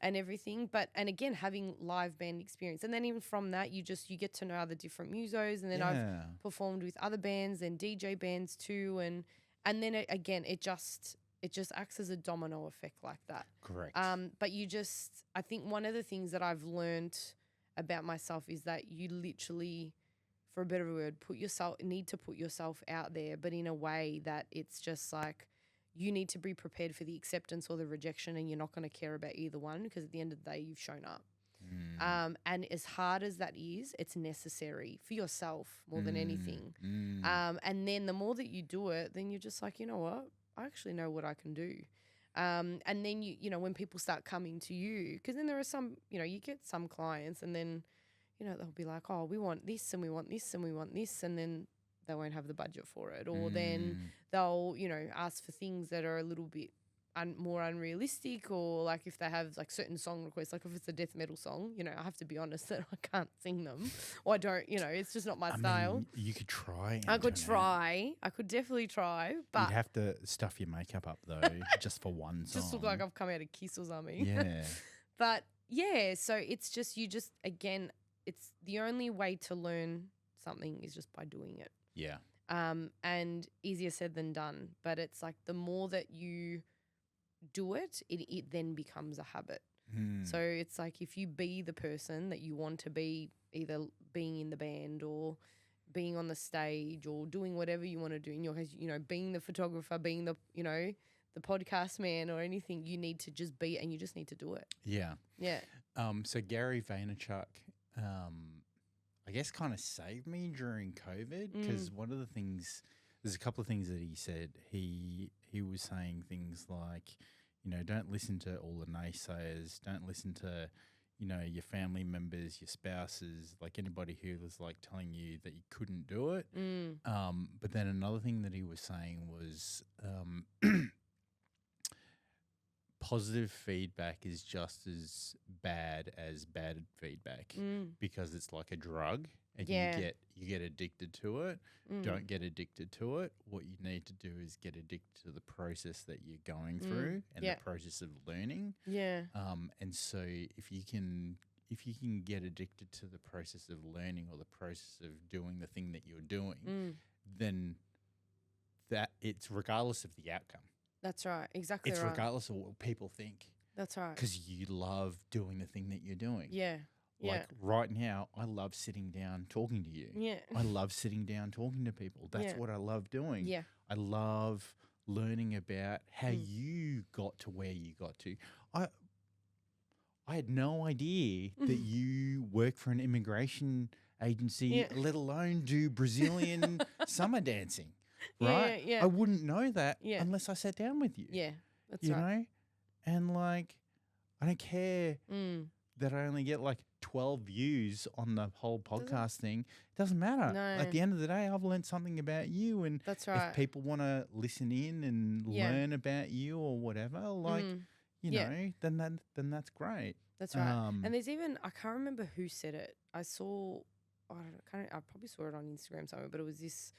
everything. And again, having live band experience. And then even from that, you get to know other different musos. And then I've performed with other bands and DJ bands too. And then it just acts as a domino effect like that.
Correct.
But I think one of the things that I've learned about myself is that you literally, for a better word, need to put yourself out there, but in a way that it's just like you need to be prepared for the acceptance or the rejection, and you're not going to care about either one because at the end of the day, you've shown up. And as hard as that is, it's necessary for yourself more than anything. And then the more that you do it, then you're just like, you know what? I actually know what I can do. And then when people start coming to you, because then there are some, you get some clients and then they'll be like, oh, we want this and we want this and we want this, and then they won't have the budget for it. Or then they'll, ask for things that are a little bit more unrealistic, or like if they have like certain song requests, like if it's a death metal song, I have to be honest that I can't sing them or I don't, it's just not my style.
Mean, you could try.
I could try. I could definitely try. But
you'd have to stuff your makeup up though, just for one song.
Just look like I've come out of Kiss or something.
Yeah.
But yeah, so it's just, again, it's the only way to learn something is just by doing it.
Yeah.
And easier said than done. But it's like the more that you do it, it then becomes a habit. So it's like if you be the person that you want to be, either being in the band or being on the stage or doing whatever you want to do, in your case, being the photographer, being the, the podcast man or anything. You need to just be it and you just need to do it.
Yeah.
Yeah.
So Gary Vaynerchuk, I guess kind of saved me during COVID because one of the things, there's a couple of things that he said. He was saying things like, don't listen to all the naysayers. Don't listen to, your family members, your spouses, like anybody who was like telling you that you couldn't do it. But then another thing that he was saying was positive feedback is just as bad feedback because it's like a drug and you get addicted to it. Don't get addicted to it. What you need to do is get addicted to the process that you're going through and the process of learning.
Yeah.
And so if you can get addicted to the process of learning or the process of doing the thing that you're doing, then that it's regardless of the outcome.
That's right. Exactly
it's
right.
regardless of what people think.
That's right.
Because you love doing the thing that you're doing.
Yeah.
Like right now, I love sitting down talking to you.
Yeah.
I love sitting down talking to people. That's what I love doing.
Yeah.
I love learning about how you got to where you got to. I had no idea that you work for an immigration agency, let alone do Brazilian summer dancing. Right?
Yeah.
I wouldn't know that unless I sat down with you.
Yeah. That's
you
right.
know? And like, I don't care that I only get like 12 views on the whole podcast thing. It doesn't matter.
No.
At the end of the day, I've learned something about you. And
That's right.
if people want to listen in and learn about you or whatever, like, you know, then that's great.
That's right. And there's even, I can't remember who said it. I probably saw it on Instagram somewhere, but it was this,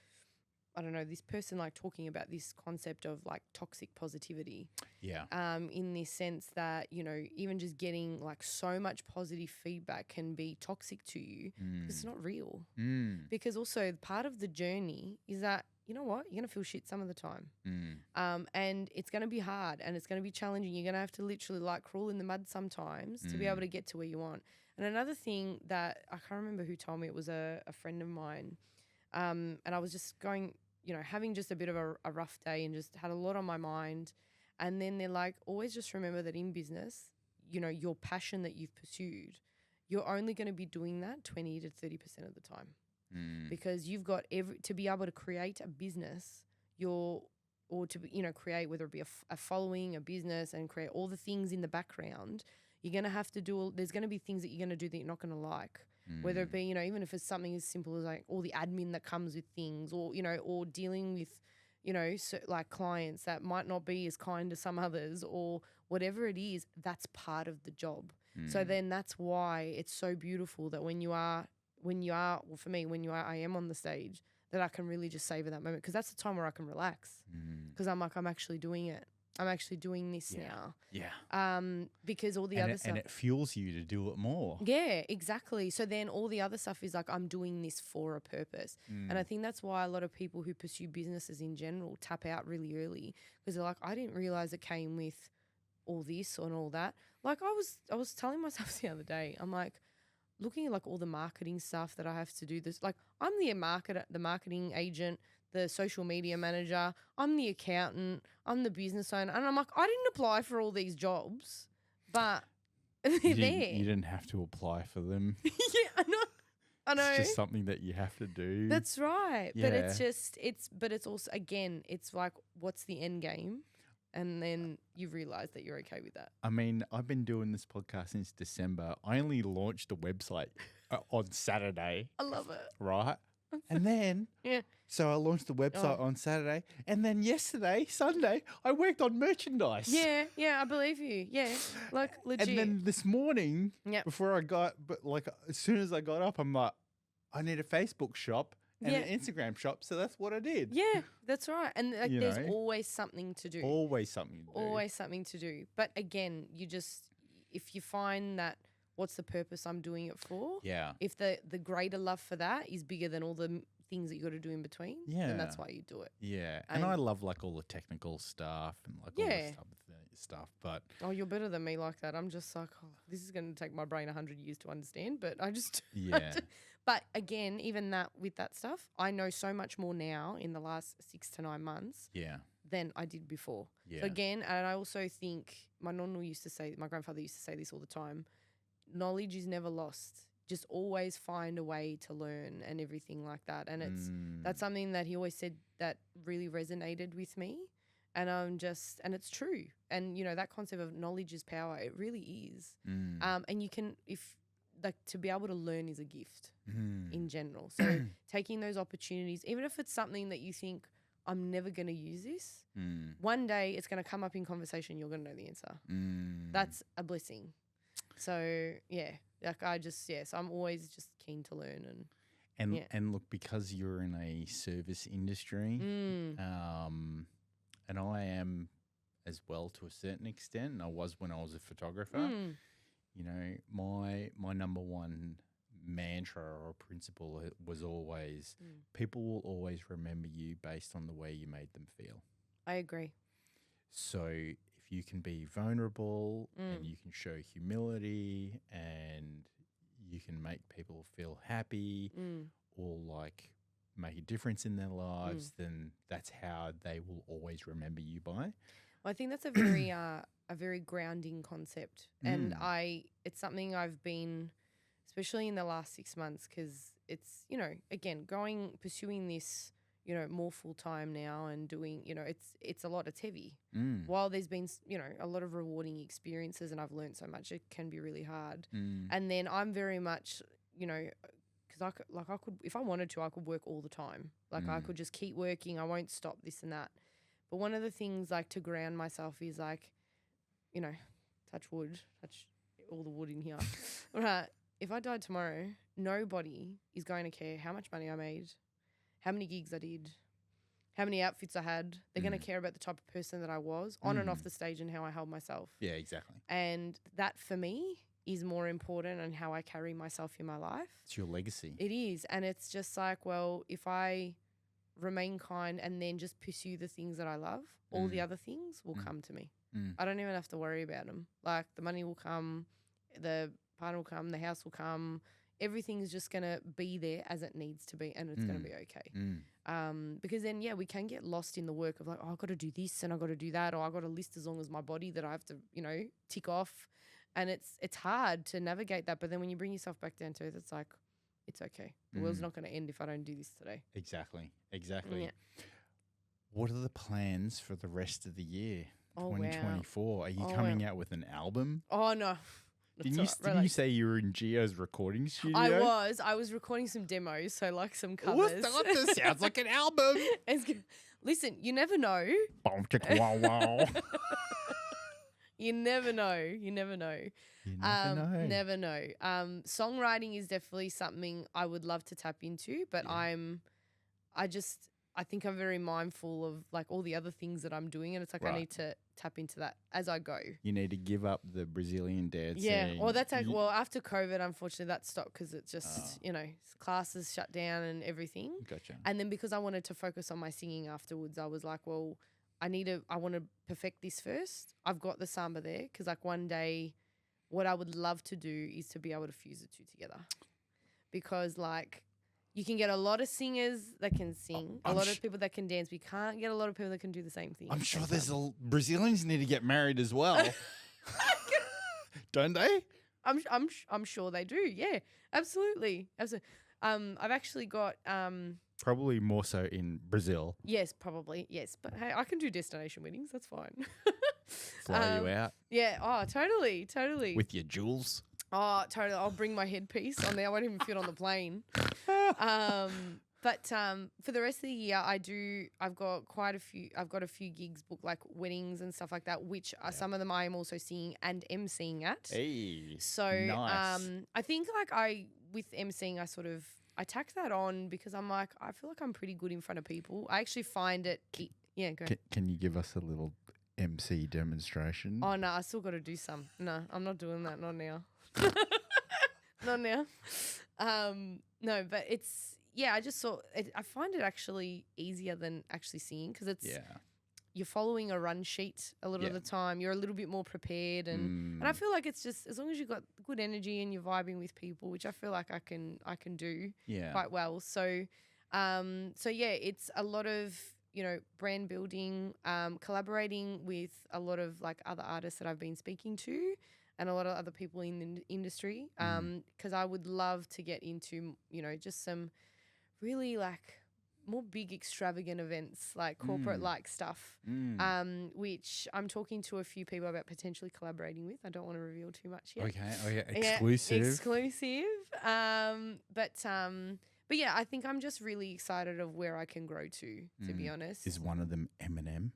I don't know, this person like talking about this concept of like toxic positivity.
Yeah.
In this sense that, even just getting like so much positive feedback can be toxic to you because it's not real. Because also part of the journey is that, you know what, you're going to feel shit some of the time. And it's going to be hard and it's going to be challenging. You're going to have to literally like crawl in the mud sometimes to be able to get to where you want. And another thing that I can't remember who told me, it was a friend of mine. And I was just going, having just a bit of a rough day and just had a lot on my mind. And then they're like, always just remember that in business, your passion that you've pursued, you're only going to be doing that 20 to 30% of the time. Because you've got to be able to create a business, create, whether it be a following, a business, and create all the things in the background, you're going to have to do, there's going to be things that you're going to do that you're not going to like. Whether it be, even if it's something as simple as like all the admin that comes with things or dealing with, like clients that might not be as kind to some others or whatever it is, that's part of the job. So then that's why it's so beautiful that for me, I am on the stage, that I can really just savor that moment because that's the time where I can relax because I'm like, I'm actually doing it. I'm actually doing this now.
Yeah.
Because all the other stuff.
And it fuels you to do it more.
Yeah, exactly. So then all the other stuff is like, I'm doing this for a purpose. And I think that's why a lot of people who pursue businesses in general tap out really early because they're like, I didn't realize it came with all this and all that. Like I was telling myself the other day, I'm like, looking at like all the marketing stuff that I have to do this, like I'm the marketing agent, the social media manager, I'm the accountant, I'm the business owner. And I'm like, I didn't apply for all these jobs, but they're there.
You didn't have to apply for them.
Yeah, I know.
It's just something that you have to do.
That's right.
Yeah.
But it's also, again, it's like, what's the end game? And then you realize that you're okay with that.
I mean, I've been doing this podcast since December. I only launched a website on Saturday.
I love it.
Right? And then, so I launched the website on Saturday. And then yesterday, Sunday, I worked on merchandise.
Yeah, I believe you. Yeah, like legit.
And then this morning, as soon as I got up, I'm like, I need a Facebook shop and an Instagram shop. So that's what I did.
Yeah, that's right. And like, there's always something to do.
Always something to do.
Always something to do. But again, if you find that, what's the purpose I'm doing it for?
Yeah.
If the greater love for that is bigger than all the things that you got to do in between, then that's why you do it.
Yeah. And I love like all the technical stuff and like all this stuff. But
you're better than me like that. I'm just like, this is going to take my brain 100 years to understand, but I just But again, even that with that stuff, I know so much more now in the last 6 to 9 months than I did before.
Yeah.
So again, and I also think my grandfather used to say this all the time, knowledge is never lost. Just always find a way to learn and everything like that. And that's something that he always said that really resonated with me. And and it's true. And, that concept of knowledge is power, it really is. And you can, to be able to learn is a gift in general. So taking those opportunities, even if it's something that you think, I'm never going to use this, one day it's going to come up in conversation, you're going to know the answer. That's a blessing. So, yeah, so I'm always just keen to learn.
And look, because you're in a service industry, and I am as well to a certain extent, and I was when I was a photographer, my number one mantra or principle was always people will always remember you based on the way you made them feel.
I agree.
So if you can be vulnerable and you can show humility and you can make people feel happy or like make a difference in their lives, then that's how they will always remember you by.
Well, I think that's a very grounding concept, and it's something I've been, especially in the last 6 months, because it's again pursuing this more full time now and doing it's a lot. It's heavy. While there's been a lot of rewarding experiences and I've learned so much, it can be really hard. And then I'm very much because I could if I wanted to, I could work all the time. Like I could just keep working. I won't stop, this and that. But one of the things to ground myself is touch wood, touch all the wood in here. Right. If I died tomorrow, nobody is going to care how much money I made, how many gigs I did, how many outfits I had. They're going to care about the type of person that I was on and off the stage and how I held myself.
Yeah, exactly.
And that for me is more important and how I carry myself in my life.
It's your legacy.
It is. And it's just if I remain kind and then just pursue the things that I love, all the other things will come to me. I don't even have to worry about them. Like the money will come, the partner will come, the house will come. Everything's just going to be there as it needs to be, and it's going to be okay. Because then, we can get lost in the work of I've got to do this and I've got to do that, or I've got a list as long as my body that I have to, tick off. And it's hard to navigate that. But then when you bring yourself back down to earth, it's like, it's okay. The world's not going to end if I don't do this today.
Exactly. Exactly.
Yeah.
What are the plans for the rest of the year?
Oh,
2024.
wow.
Are you coming out with an album?
Oh, no.
Didn't you say you were in Gio's recording studio?
I was recording some demos, so some covers.
This sounds like an album.
Listen, you never know.
Wow, wow.
You never know. You never know. Never know. Songwriting is definitely something I would love to tap into, but I think I'm very mindful of all the other things that I'm doing, and it's I need to tap into that as I go.
You need to give up the Brazilian dancing.
Yeah, well, that's after COVID, unfortunately, that stopped because it's just classes shut down and everything.
Gotcha.
And then because I wanted to focus on my singing afterwards, I was like, well, I want to perfect this first. I've got the samba there because one day, what I would love to do is to be able to fuse the two together, because you can get a lot of singers that can sing, a lot of people that can dance. We can't get a lot of people that can do the same thing.
I'm sure there's Brazilians need to get married as well. Don't they?
I'm sure they do. Yeah, absolutely. I've actually got
probably more so in Brazil.
Yes, probably. Yes, but hey, I can do destination weddings. That's fine.
Fly you out.
Yeah. Oh, totally.
With your jewels.
Oh, totally. I'll bring my headpiece on there. I won't even fit on the plane. But for the rest of the year, I've got a few gigs booked, weddings and stuff like that, which are some of them I am also singing and emceeing at.
Hey,
so
nice.
I think with emceeing, I tack that on because I'm I feel like I'm pretty good in front of people. I actually find it. Yeah, go.
Can you give us a little MC demonstration?
Oh no, I still got to do some. No, I'm not doing that. Not now. Not now. No, but it's I just saw it, I find it actually easier than actually singing because it's you're following a run sheet a lot of the time. You're a little bit more prepared and I feel like it's just as long as you've got good energy and you're vibing with people, which I feel like I can do quite well. So it's a lot of brand building, collaborating with a lot of like other artists that I've been speaking to and a lot of other people in the industry. Because I would love to get into, just some really like more big extravagant events, like corporate like stuff, which I'm talking to a few people about potentially collaborating with. I don't want to reveal too much yet.
Okay. Oh yeah. Exclusive.
Yeah, exclusive. But yeah, I think I'm just really excited of where I can grow to be honest.
Is one of them Eminem?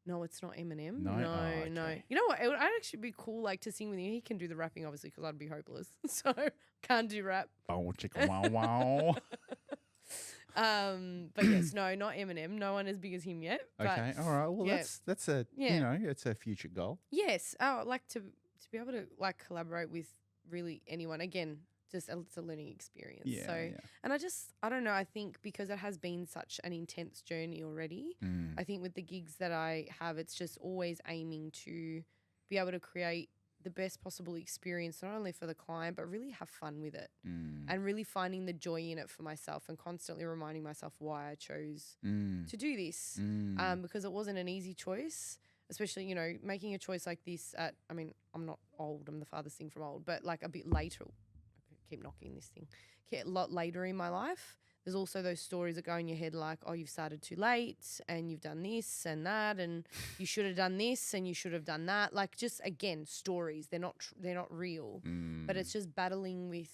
No, it's not Eminem.
No?
No,
Oh,
no.
okay.
You know what? It would actually be cool, like, to sing with him. He can do the rapping, obviously, because I'd be hopeless. So, can't do rap.
Oh, chicka wow wow.
But yes, no, not Eminem. No one as big as him yet. But
Okay. All right. Well,
yeah.
that's a it's a future goal.
Yes, I would like to be able to like collaborate with really anyone. Again, just it's a learning experience.
Yeah.
So,
yeah.
and I don't know. I think because it has been such an intense journey already. I think with the gigs that I have, it's just always aiming to be able to create the best possible experience, not only for the client, but really have fun with it and really finding the joy in it for myself and constantly reminding myself why I chose to do this because it wasn't an easy choice, especially, making a choice like this I'm not old, I'm the farthest thing from old, but like a bit later, keep knocking this thing, a lot later in my life. There's also those stories that go in your head like, oh, you've started too late and you've done this and that and you should have done this and you should have done that. Like just, again, stories. They're not real, but it's just battling with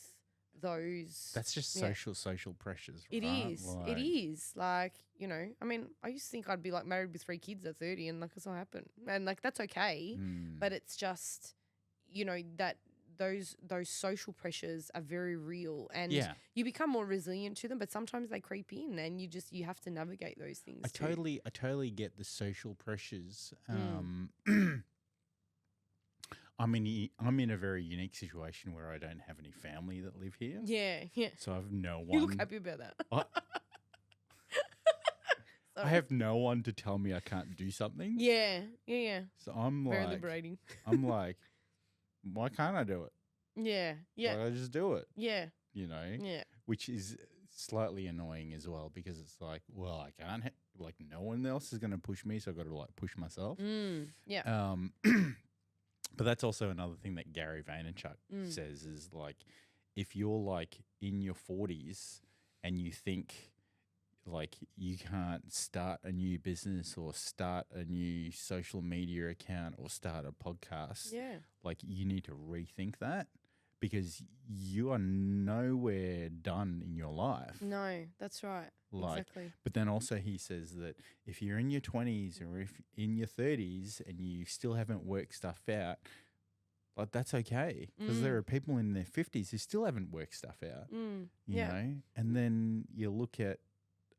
those.
That's just social pressures, right?
It is. It is. Like, I used to think I'd be like married with 3 kids at 30 and like it's not happened. And like that's okay. But it's just, that those social pressures are very real and you become more resilient to them, but sometimes they creep in and you have to navigate those things too.
I totally get the social pressures. I'm in a very unique situation where I don't have any family that live here.
Yeah.
So I have no one.
You look happy about that.
I have no one to tell me I can't do something.
Yeah.
So I'm
very
like,
liberating.
I'm like, why can't I do it?
Yeah.
Why I just do it?
Yeah.
Yeah. Which is slightly annoying as well because it's like, well, I can't. Like, no one else is going to push me, so I've got to like push myself.
Yeah.
But that's also another thing that Gary Vaynerchuk says is like, if you're like in your 40s and you think like you can't start a new business or start a new social media account or start a podcast, like you need to rethink that because you are nowhere done in your life.
No, that's right. Exactly.
But then also he says that if you're in your 20s or if in your 30s and you still haven't worked stuff out, like that's okay because there are people in their 50s who still haven't worked stuff out, you know? And then you look at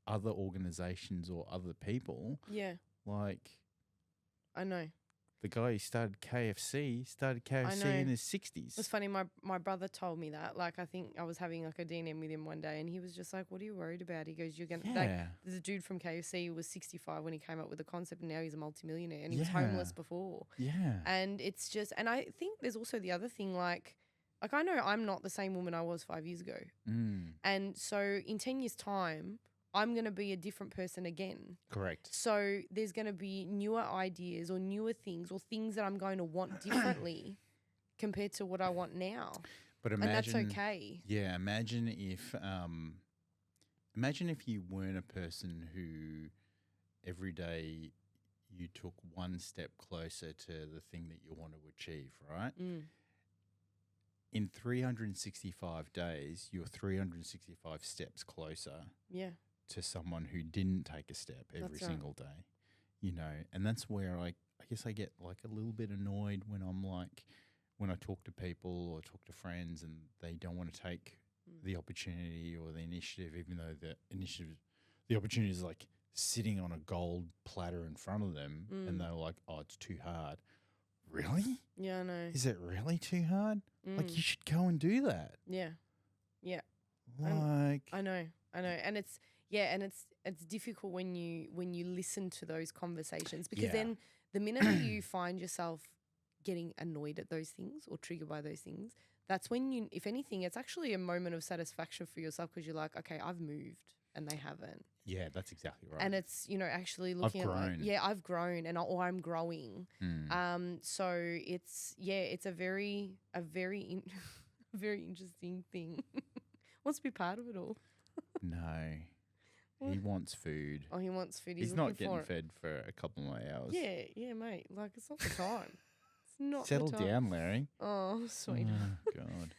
other organizations or other people. Yeah. Like,
I know.
The guy who started KFC in his 60s.
It's funny, my brother told me that. Like, I think I was having like a D&M with him one day and he was just like, what are you worried about? He goes, you're going to, like, there's a dude from KFC who was 65 when he came up with the concept and now he's a multimillionaire and he was homeless before. Yeah. And it's just, and I think there's also the other thing, like I know I'm not the same woman I was 5 years ago. And so in 10 years' time, I'm going to be a different person again.
Correct.
So there's going to be newer ideas or newer things or things that I'm going to want differently compared to what I want now.
But imagine,
and that's okay.
Yeah, imagine if you weren't a person who every day you took one step closer to the thing that you want to achieve, right? In 365 days, you're 365 steps closer. Yeah. To someone who didn't take a step every single day, you know, and that's where I guess I get like a little bit annoyed when I'm like, when I talk to people or talk to friends and they don't want to take the opportunity or the initiative, even though the opportunity is like sitting on a gold platter in front of them and they're like, oh, it's too hard. Really?
Yeah, I know.
Is it really too hard? Like you should go and do that.
Yeah. Yeah.
Like
I know. And it's, yeah, and it's difficult when you listen to those conversations because then the minute that you find yourself getting annoyed at those things or triggered by those things, that's when if anything, it's actually a moment of satisfaction for yourself because you're like, okay, I've moved and they haven't.
Yeah, that's exactly right.
And it's, you know, actually looking at like, I've grown or I'm growing. So it's a very very interesting thing. Wants to be part of it all.
No. He wants food.
Oh, he wants food.
He's not getting fed for a couple more hours.
Yeah, mate. Like, it's not the time. It's not
Settle
the time.
down, Larry.
Oh, sweet.
Oh, God.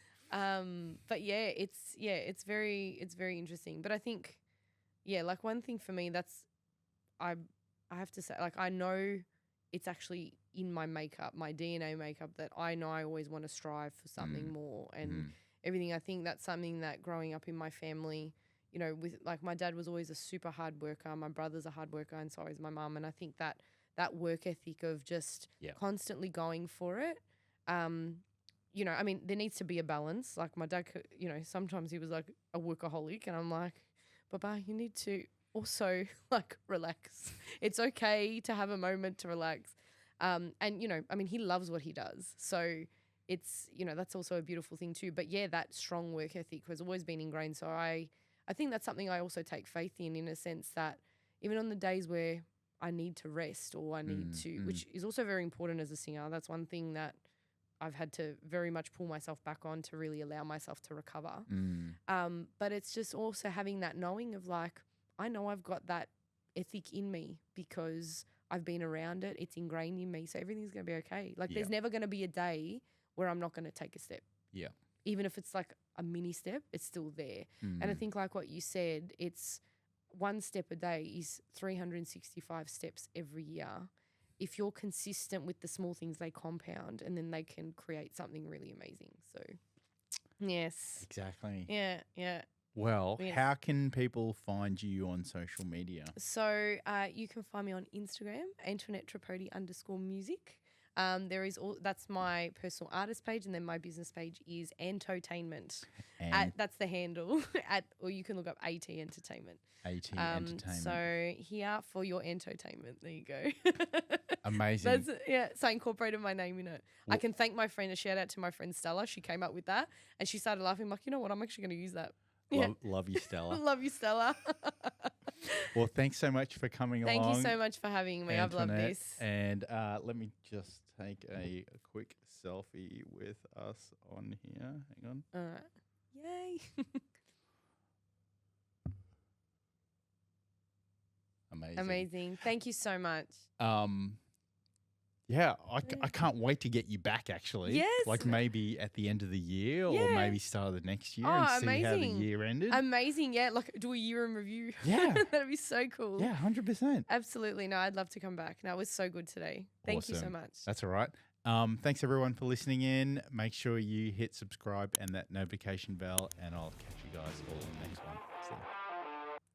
But it's very interesting. But I think, like one thing for me I have to say, like, I know it's actually in my makeup, my DNA makeup, that I know I always want to strive for something more and everything. I think that's something that growing up in my family, you know, with like my dad was always a super hard worker. My brother's a hard worker, and so is my mum. And I think that work ethic of just constantly going for it, you know, I mean, there needs to be a balance. Like my dad, you know, sometimes he was like a workaholic, and I'm like, Papa, you need to also like relax. It's okay to have a moment to relax. And, you know, I mean, he loves what he does. So it's, you know, that's also a beautiful thing too. But yeah, that strong work ethic has always been ingrained. So I think that's something I also take faith in a sense that even on the days where I need to rest or I need to, which is also very important as a singer. That's one thing that I've had to very much pull myself back on to really allow myself to recover. But it's just also having that knowing of like, I know I've got that ethic in me because I've been around it. It's ingrained in me. So everything's going to be okay. Like there's never going to be a day where I'm not going to take a step.
Yeah.
Even if it's like a mini step, it's still there. And I think like what you said, it's one step a day is 365 steps every year. If you're consistent with the small things, they compound and then they can create something really amazing. So, yes.
Exactly.
Yeah.
Well, how can people find you on social media? So
you can find me on Instagram, Antoinette Tripodi _music. That's my personal artist page, and then my business page is Antotainment. That's the handle. Or you can look up AT Entertainment.
AT Entertainment.
So here for your entertainment. There you go.
Amazing.
So I incorporated my name in it. I can thank my friend. A shout out to my friend Stella. She came up with that, and she started laughing. I'm like, you know what? I'm actually going to use that.
Love you, Stella.
Love you, Stella.
Well, thanks so much for coming along.
Thank you so much for having me.
Antoinette.
I've loved this.
And let me just take a quick selfie with us on here. Hang on.
All right. Yay. Amazing. Thank you so much.
Yeah, I can't wait to get you back, actually.
Yes.
Like maybe at the end of the year or maybe start of the next year and see how the year ended.
Amazing, yeah. Like do a year in review.
Yeah.
That'd be so cool.
Yeah, 100%.
Absolutely. No, I'd love to come back. No, it was so good today. Thank you so much.
That's all right. Thanks, everyone, for listening in. Make sure you hit subscribe and that notification bell, and I'll catch you guys all in the next one. See you.